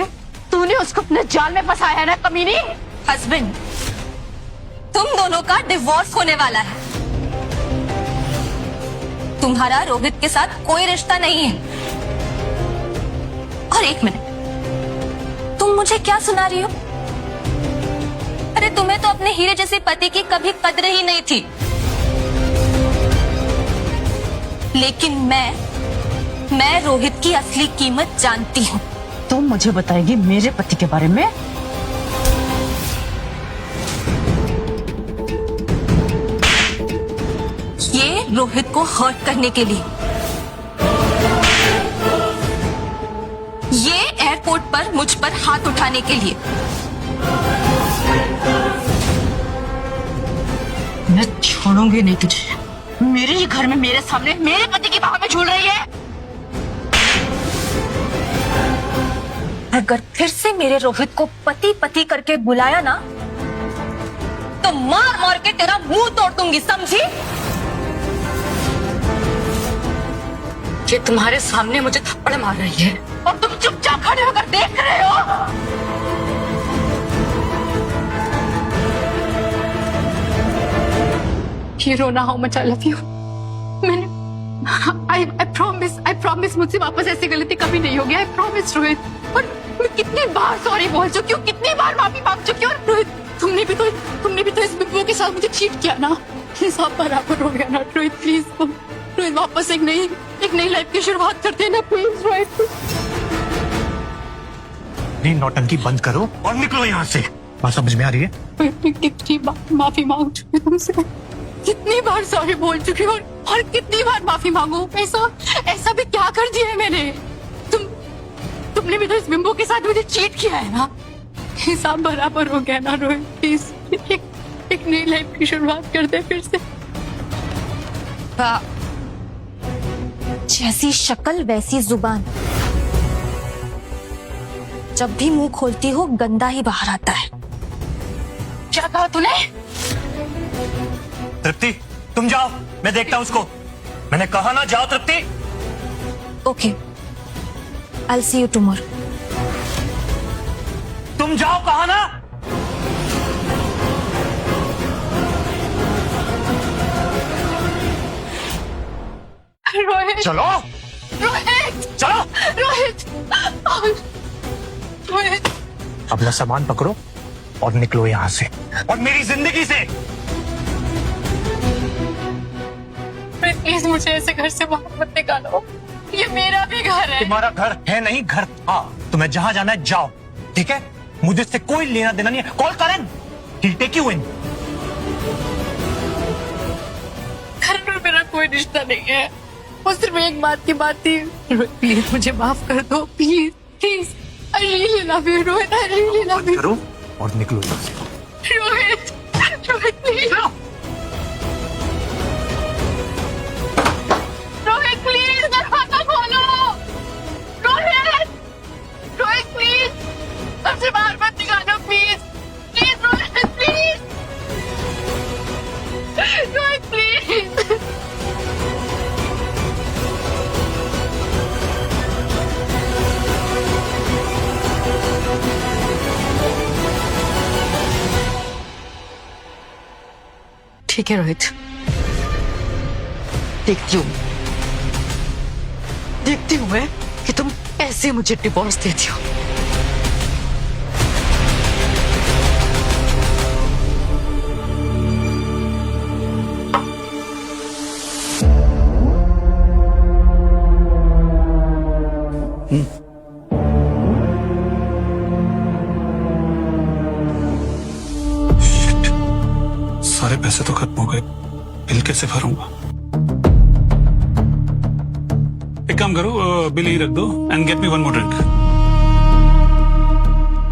तूने उसको अपने जाल में फंसाया है ना, कमीनी। हस्बैंड, तुम दोनों का डिवोर्स होने वाला है। तुम्हारा रोहित के साथ कोई रिश्ता नहीं है। और एक मिनट, तुम मुझे क्या सुना रही हो? अरे तुम्हें तो अपने हीरे जैसे पति की कभी कदर ही नहीं थी। लेकिन मैं रोहित की असली कीमत जानती हूँ। तुम मुझे बताएगी मेरे पति के बारे में? ये रोहित को हर्ट करने के लिए, ये एयरपोर्ट पर मुझ पर हाथ उठाने के लिए। मैं छोड़ूंगी नहीं तुझे। मेरे ही घर में मेरे सामने मेरे पति की बाहों में झूल रही है। अगर फिर से मेरे रोहित को पति पति करके बुलाया ना, तो मार मार के तेरा मुंह तोड़ दूंगी, समझी? ये तुम्हारे सामने मुझे थप्पड़ मार रही है और तुम चुपचाप खड़े होकर देख रहे हो। You know now how much I love you. मैंने I promise मुझसे वापस ऐसी गलती कभी नहीं होगी। I promise Rohit. और मैं कितनी बार सॉरी बोल चुकी हूँ, कितनी बार माफी मांग चुकी हूँ। रोहित, तुमने भी तो इस बिब्बू के साथ मुझे चीट किया ना। प्लीज आप बराबर हो गया ना रोहित, प्लीज रोहित वापस एक नई लाइफ की शुरुआत करते हैं ना प्लीज रोहित। नहीं, नौटंकी बंद करो और निकलो यहाँ से। बात समझ में आ रही है? मैं कितनी बार माफी मांग चुकी हूँ तुमसे, कितनी बार सॉरी बोल चुकी हूँ और कितनी बार माफी मांगू। ऐसा भी क्या कर दिया है मैंने? तुमने भी तो इस बिंबो के साथ मुझे चीट किया है ना। हिसाब बराबर हो गया ना रोहित, प्लीज एक नई लाइफ की शुरुआत कर दे फिर से। जैसी शक्ल वैसी जुबान, जब भी मुंह खोलती हो गंदा ही बाहर आता है। क्या कहा तूने? तृप्ति तुम जाओ, मैं देखता हूं उसको। मैंने कहा ना जाओ Trupti. Okay, I'll see you tomorrow. तुम जाओ, कहा ना। रोहित चलो, रोहित चलो, रोहित रोहित। अपना सामान पकड़ो और निकलो यहाँ से और मेरी जिंदगी से। प्लीज मुझे ऐसे घर से बाहर मत निकालो, ये मेरा भी घर है। तुम्हारा घर है नहीं, घर था। तुम्हें जहां जाना है जाओ, ठीक है? मुझे इससे कोई लेना देना नहीं है। कॉल करें, he'll take you in। घर में मेरा कोई रिश्ता नहीं है, वो सिर्फ एक बात की बात थी। रोहित प्लीज मुझे माफ कर दो, please please. I really love you, Rohit, I really love you। करो और निकलो यहाँ से। रोहित रोहित प्लीज, रोहित प्लीज दरवाजा खोलो। रोहित रोहित प्लीज हमसे बाहर मत निकालो, please please Rohit please Rohit please. ठीक है रोहित, देखती हूँ मैं कि तुम कैसे मुझे डिवोर्स देती हो। सारे पैसे तो खत्म हो गए, बिल कैसे भरूंगा? एक काम करो, बिल ही रख दो and get me one more drink.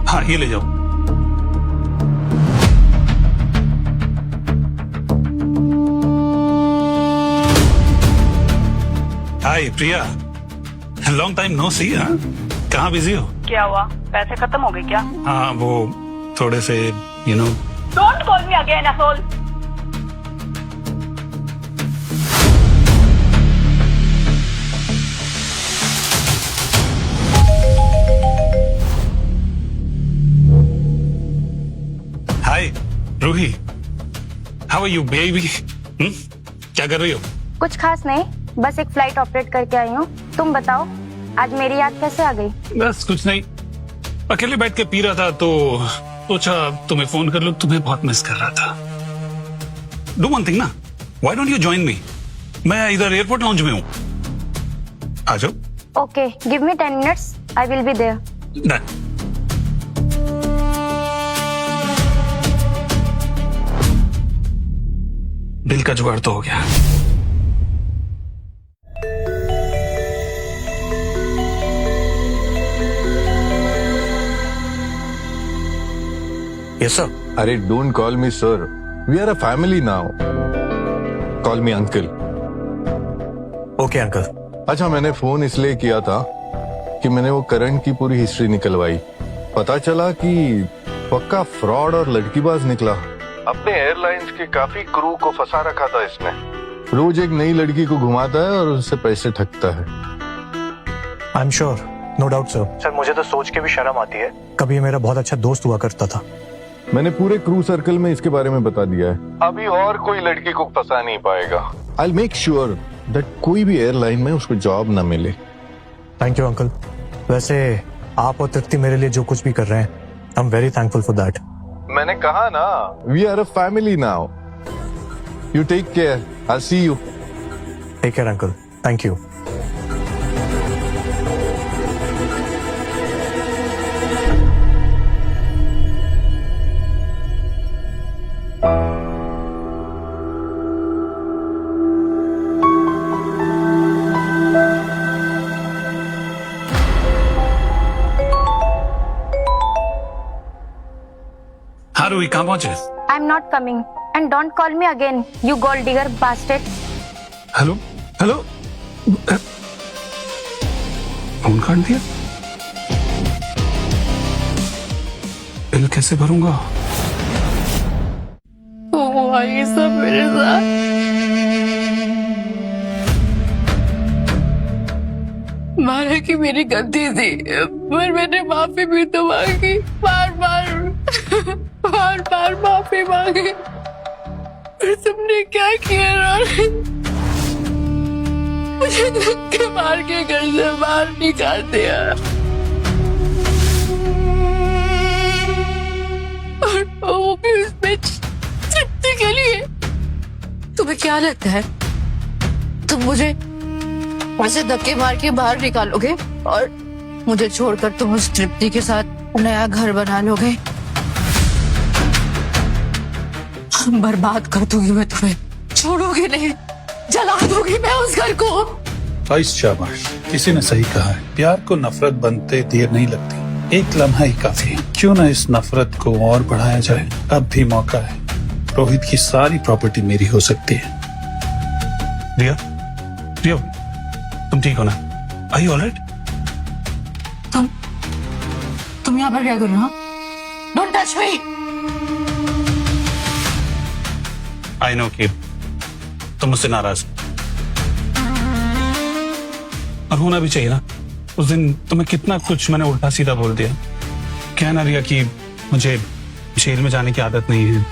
हाँ, ये ले जाओ। हाय प्रिया, लॉन्ग टाइम नो सी। हाँ, कहाँ बिजी हो? क्या हुआ, पैसे खत्म हो गए क्या? हाँ, वो थोड़े से Don't call me again, asshole. Hi Ruhi, how are you baby? क्या कर रही हो? कुछ खास नहीं, बस एक फ्लाइट ऑपरेट करके आई हूँ। तुम बताओ, आज मेरी याद कैसे आ गई? बस कुछ नहीं, अकेले बैठ के पी रहा था तो सोचा तुम्हें फोन कर लो, तुम्हें बहुत मिस कर रहा था। डू वन थिंग ना, why don't you join me? मैं इधर एयरपोर्ट लाउंज में हूँ, आ जाओ। Okay, give me 10 minutes, I will be there. Done. Bill का जुगाड़ तो हो गया। Yes, sir. अरे don't call me sir, we are a family now. Call me uncle. Okay uncle. अच्छा, मैंने फोन इसलिए किया था कि मैंने वो करण की पूरी हिस्ट्री निकलवाई। पता चला कि पक्का फ्रॉड और लड़कीबाज निकला। अपने एयरलाइंस के काफी क्रू को फंसा रखा था इसने। रोज एक नई लड़की को घुमाता है और उससे पैसे ठगता है। I am sure, no doubt sir. Sir मुझे तो सोच के भी शर्म आती है, कभी मेरा बहुत अच्छा दोस्त हुआ करता था। मैंने पूरे क्रू सर्कल में इसके बारे में बता दिया है। अभी और कोई लड़की को फंसा नहीं पाएगा। आई मेक श्योर दैट कोई भी एयरलाइन में उसको जॉब न मिले। Thank you uncle. वैसे आप और तृप्ति मेरे लिए जो कुछ भी कर रहे हैं, I am very thankful for that. मैंने कहा ना, we are a family now. You take care, I see you. Take care uncle, thank you. हाँ रूही, कहाँ पहुंचे? I'm not coming and don't call me again, you gold digger bastard. Hello hello, phone काट दिया। Bill कैसे भरूंगा? हुआ ये सब मेरे साथ। माना कि मेरी गलती थी, पर मैंने माफी भी तो मांगी, बार बार माफी मांगी, पर तुमने क्या किया रोहित? मुझे धक्के मार के घर से बाहर निकाल दिया, और वो भी उसमें तृप्ति के लिए। तुम्हें क्या लगता है तुम मुझे ऐसे धक्के मार के बाहर निकालोगे और मुझे छोड़कर तुम उस तृप्ति के साथ नया घर बना लोगे? बर्बाद कर दूंगी मैं तुम्हें, छोड़ोगी नहीं, जला दूंगी मैं उस घर को। आइस शाबाश, किसी ने सही कहा है, प्यार को नफरत बनते देर नहीं लगती, एक लम्हा ही काफी है। क्यों ना इस नफरत को और बढ़ाया जाए, अब भी मौका है। रोहित की सारी प्रॉपर्टी मेरी हो सकती है। रिया, रिया, तुम ठीक हो ना? Are you all right? तुम यहाँ पर क्या कर रहे हो? Don't touch me! I know कि तुम मुझसे नाराज और होना भी चाहिए ना। उस दिन तुम्हें कितना कुछ मैंने उल्टा सीधा बोल दिया। क्या ना रिया कि मुझे जेल में जाने की आदत नहीं है।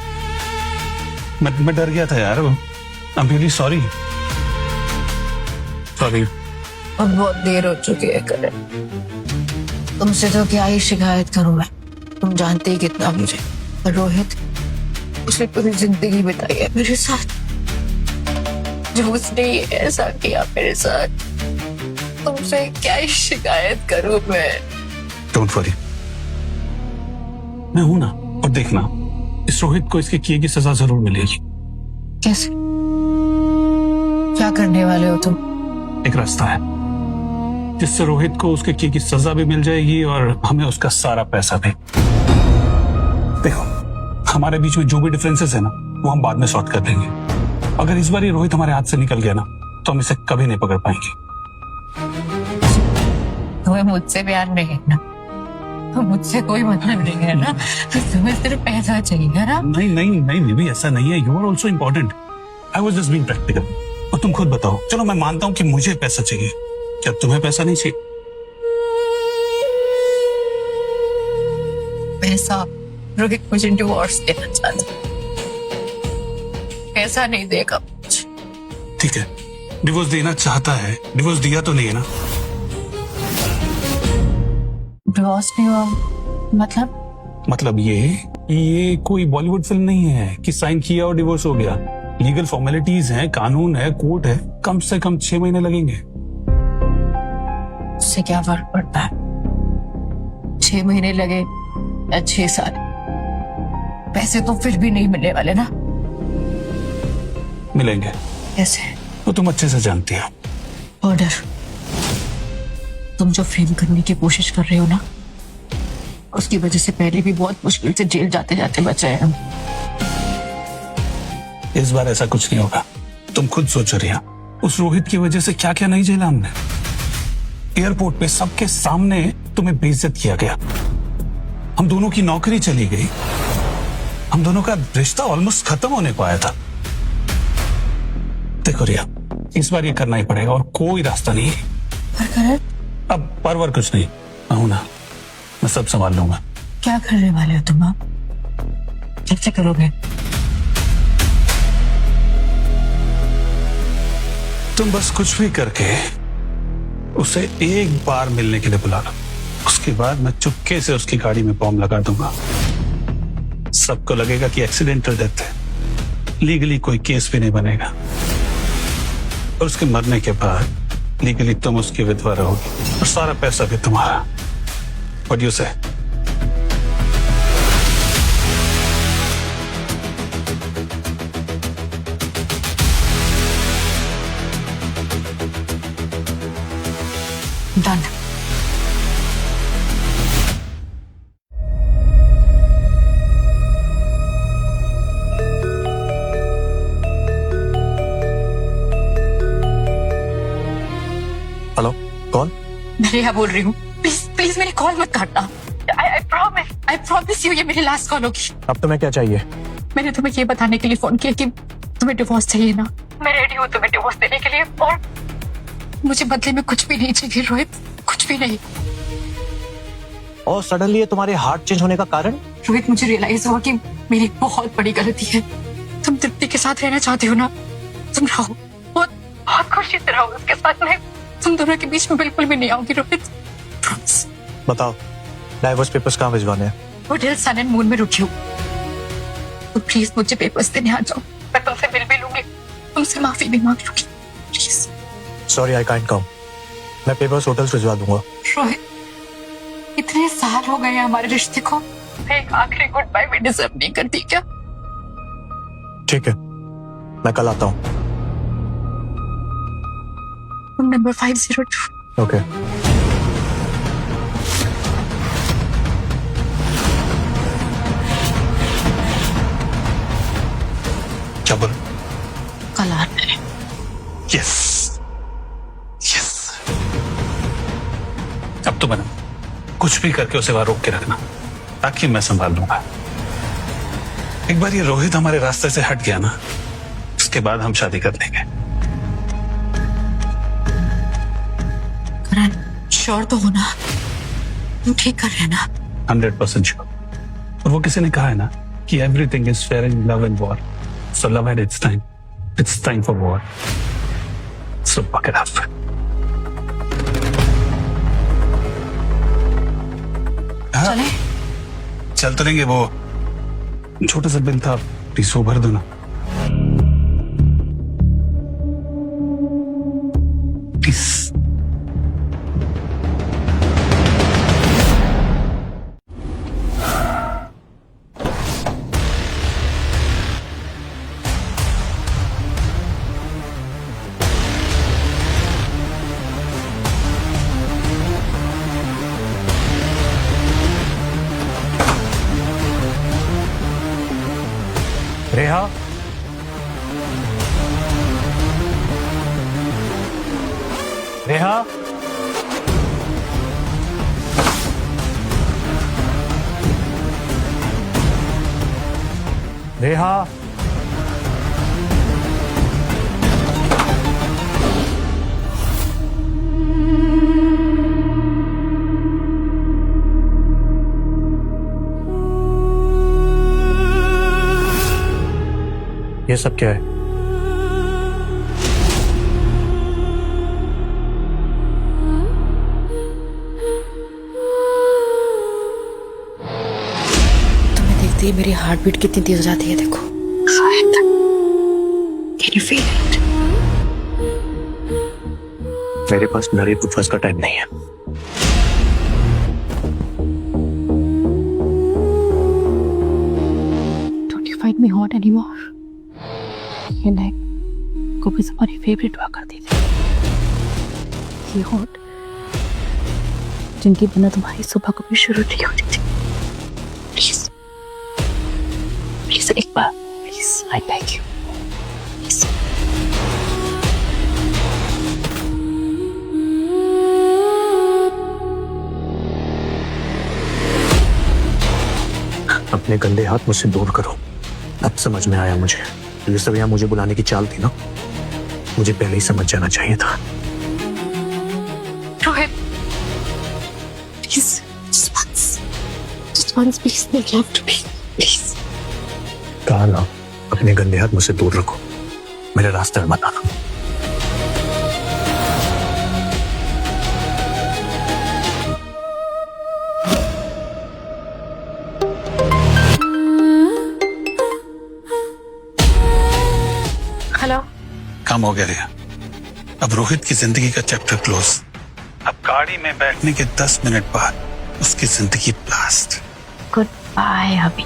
मैं डर गया था यार। I'm really sorry. Sorry. अब बहुत देर हो चुकी है करण। तुमसे तो क्या ही शिकायत करूं मैं, तुम जानते ही कितना मुझे। और रोहित, उसने पूरी जिंदगी बिताई है मेरे साथ, जो उसने ऐसा किया मेरे साथ, तुमसे क्या ही शिकायत करूं मैं। Don't worry. मैं हूं ना, और देखना इस रोहित को इसके किए की सजा जरूर मिलेगी। कैसे? क्या करने वाले हो तुम? एक रास्ता है जिससे रोहित को उसके किए की सजा भी मिल जाएगी और हमें उसका सारा पैसा भी। देखो, हमारे बीच में जो भी डिफरेंसेस है ना, वो हम बाद में सॉर्ट कर देंगे। अगर इस बार ये रोहित हमारे हाथ से निकल गया ना, तो हम इसे कभी नहीं पकड़ पाएंगे। तुम्हें मुझसे प्यार नहीं है ना, तो मुझसे कोई मतलब नहीं है ना, तुम्हें सिर्फ पैसा चाहिए ना? नहीं नहीं नहीं, बेबी ऐसा नहीं है। You are also important. I was just being practical. और तुम खुद बताओ, चलो मैं मानता हूँ कि मुझे पैसा चाहिए, क्या तुम्हें पैसा नहीं चाहिए? पैसा? रोहित मुझे डिवोर्स देना चाहता, पैसा नहीं देगा मुझे। ठीक है, डिवोर्स देना चाहता है, डिवोर्स दिया तो नहीं है ना? डिवोर्स नहीं हुआ मतलब ये कोई बॉलीवुड फिल्म नहीं है कि साइन किया और डिवोर्स हो गया। लीगल फॉर्मेलिटीज हैं, कानून है, कोर्ट है, कम से कम 6 महीने लगेंगे। उससे क्या फर्क पड़ता है? 6 महीने लगे या 6 साल, पैसे तो फिर भी नहीं मिलने वाले ना। मिलेंगे। कैसे? वो तुम अच्छे से जानती हो। ऑर्डर, तुम जो फ्रेम करने की कोशिश कर रहे हो ना, उसकी वजह से पहले भी बहुत मुश्किल से जेल जाते जाते बचे हैं हम। इस बार ऐसा कुछ नहीं होगा। तुम खुद सोचो रिया, उस रोहित की वजह से क्या क्या नहीं झेला हमने। एयरपोर्ट पे सबके सामने तुम्हें बेइज्जत किया गया, हम दोनों की नौकरी चली गई, हम दोनों का रिश्ता ऑलमोस्ट खत्म होने को आया था। देखो रिया, इस बार ये करना ही पड़ेगा और कोई रास्ता नहीं है। अब परवर कुछ नहीं, मैं हूं ना, मैं सब संभाल लूंगा। क्या करने वाले हो तुम? आप कैसे करोगे? तुम बस कुछ भी करके उसे एक बार मिलने के लिए बुला लो, उसके बाद मैं चुपके से उसकी गाड़ी में बॉम्ब लगा दूंगा। सबको लगेगा कि एक्सीडेंटल डेथ है, लीगली कोई केस भी नहीं बनेगा। और उसके मरने के बाद लीगली तुम उसकी विधवा रहोगी और सारा पैसा भी तुम्हारा। व्हाट यू से? डन। हेलो, कौन? मैं रिया बोल रही हूँ। प्लीज प्लीज मेरी कॉल मत काटना। आई प्रॉमिस यू ये मेरी लास्ट कॉल होगी। अब तुम्हें क्या चाहिए? मैंने तुम्हें ये बताने के लिए फोन किया कि तुम्हें डिवोर्स चाहिए ना। मैं रेडी हूँ तुम्हें डिवोर्स देने के लिए, और मुझे बदले में कुछ भी नहीं चाहिए रोहित, कुछ भी नहीं। और सडनली ये तुम्हारे हार्ट चेंज होने का कारण? रोहित, मुझे रियलाइज हुआ कि मेरी बहुत बड़ी गलती है। तुम तृप्ति के साथ रहना चाहते हो ना, तुम रहो, बहुत बहुत खुशी से रहो उसके साथ। में तुम दोनों के बीच में बिल्कुल भी नहीं आऊंगी रोहित, प्रॉमिस। बताओ, डाइवोर्स पेपर्स कहाँ भिजवाने हैं? होटल सन एंड मून में रुकी हूँ। तो प्लीज मुझे पेपर्स देने आ जाओ। मैं तुमसे मिल भी लूंगी, तुमसे माफी भी मांग लूंगी, please. Sorry, I can't come. मैं पेपर्स होटल से भिजवा दूंगा। रोहित, इतने साल हो गए हमारे रिश्ते को, मैं एक आखिरी गुड बाय भी डिजर्व नहीं करती क्या? ठीक है, मैं कल आता हूँ। नंबर 502। ओके। क्या बोल? कल आना है। Yes yes. अब तो बना, कुछ भी करके उसे वहां रोक के रखना, ताकि मैं संभाल लूंगा। एक बार ये रोहित हमारे रास्ते से हट गया ना, उसके बाद हम शादी कर लेंगे। करण, श्योर तो हो ना? तुम ठीक कर रहे हैं ना? 100% श्योर। और वो किसी ने कहा है ना कि everything is fair in love and war, so love at its time for war, so buck it up. चले? चल तो लेंगे, वो छोटा सा बिल था, प्लीज वो भर दो ना प्लीज। रेहा, रेहा, रेहा, ये सब क्या है? तुम्हें देखते ही मेरी हार्ट बीट कितनी तेज हो जाती है, देखो। Can you feel it? मेरे पास नरी पुफस का टाइम नहीं है। Don't you find me hot anymore? ये नेक को भी तुम्हारी फेवरेट हुआ करती थी। ये हॉट जिनकी बिना तुम्हारी सुबह कभी शुरू नहीं होती थी। प्लीज प्लीज एक बार, please, I beg you, please. अपने गंदे हाथ मुझसे दूर करो। अब समझ में आया मुझे, ये सब यहाँ मुझे बुलाने की चाल थी ना, मुझे पहले ही समझ जाना चाहिए था। Rohit, please, just once, please make love to me, please. कहा ना, अपने गंदे हाथ मुझसे दूर रखो, मेरे रास्ते में मत आना। हेलो। काम हो गया रिया, अब रोहित की जिंदगी का चैप्टर क्लोज। अब गाड़ी में बैठने के 10 मिनट बाद उसकी जिंदगी ब्लास्ट। गुड बाय अभी।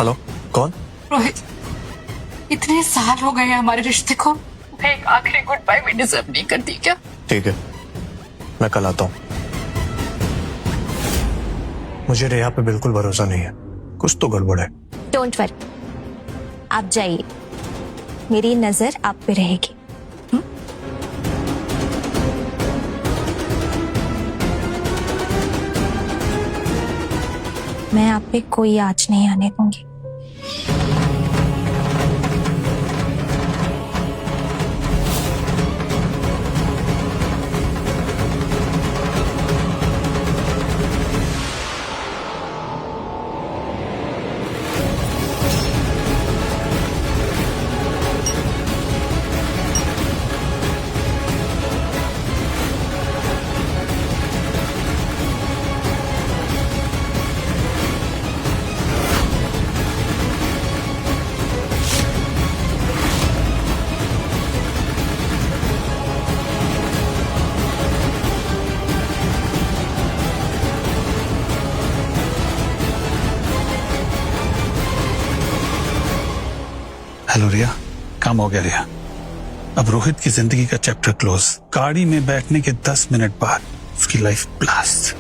हेलो, कौन? रोहित, इतने साल हो गए हमारे रिश्ते को, मैं एक आखिरी गुड बाय भी डिजर्व नहीं करती क्या? ठीक है, मैं कल आता हूँ। मुझे रेहा पे बिल्कुल भरोसा नहीं है, कुछ तो गड़बड़ है। डोंट वरी, आप जाइए, मेरी नजर आप पे रहेगी। मैं आप पे कोई आँच नहीं आने दूंगी। हेलो रिया, काम हो गया रिया। अब रोहित की जिंदगी का चैप्टर क्लोज। गाड़ी में बैठने के 10 मिनट बाद उसकी लाइफ ब्लास्ट।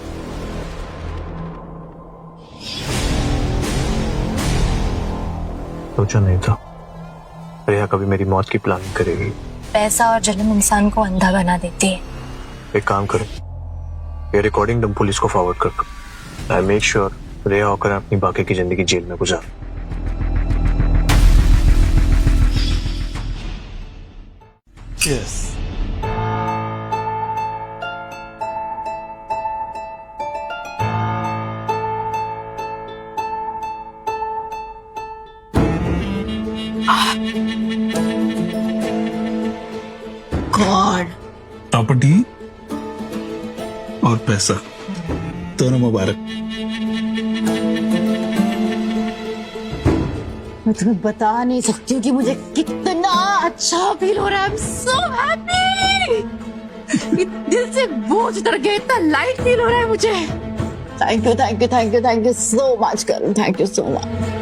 सोचा नहीं था रिया कभी मेरी मौत की प्लानिंग करेगी। पैसा और जलन इंसान को अंधा बना देती है। एक काम करो, ये रिकॉर्डिंग तुम पुलिस को फॉरवर्ड कर दो। आई मेक श्योर रिया होकर अपनी बाकी की जिंदगी जेल में गुजार। Yes. गॉड, प्रॉपर्टी और पैसा दोनों मुबारक। मैं तुम्हें बता नहीं सकती हूँ कि मुझे कितना अच्छा फील हो रहा है। I'm so happy। दिल से बोझ उतर गया, इतना लाइट फील हो रहा है मुझे। Thank you, thank you, thank you, thank you so much Karan, thank you so much.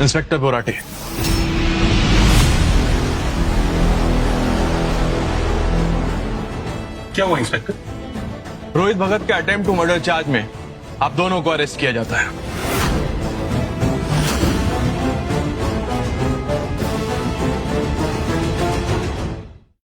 Inspector Borate, क्या हुआ इंस्पेक्टर? रोहित भगत के अटेम्प्ट टू मर्डर चार्ज में आप दोनों को अरेस्ट किया जाता है।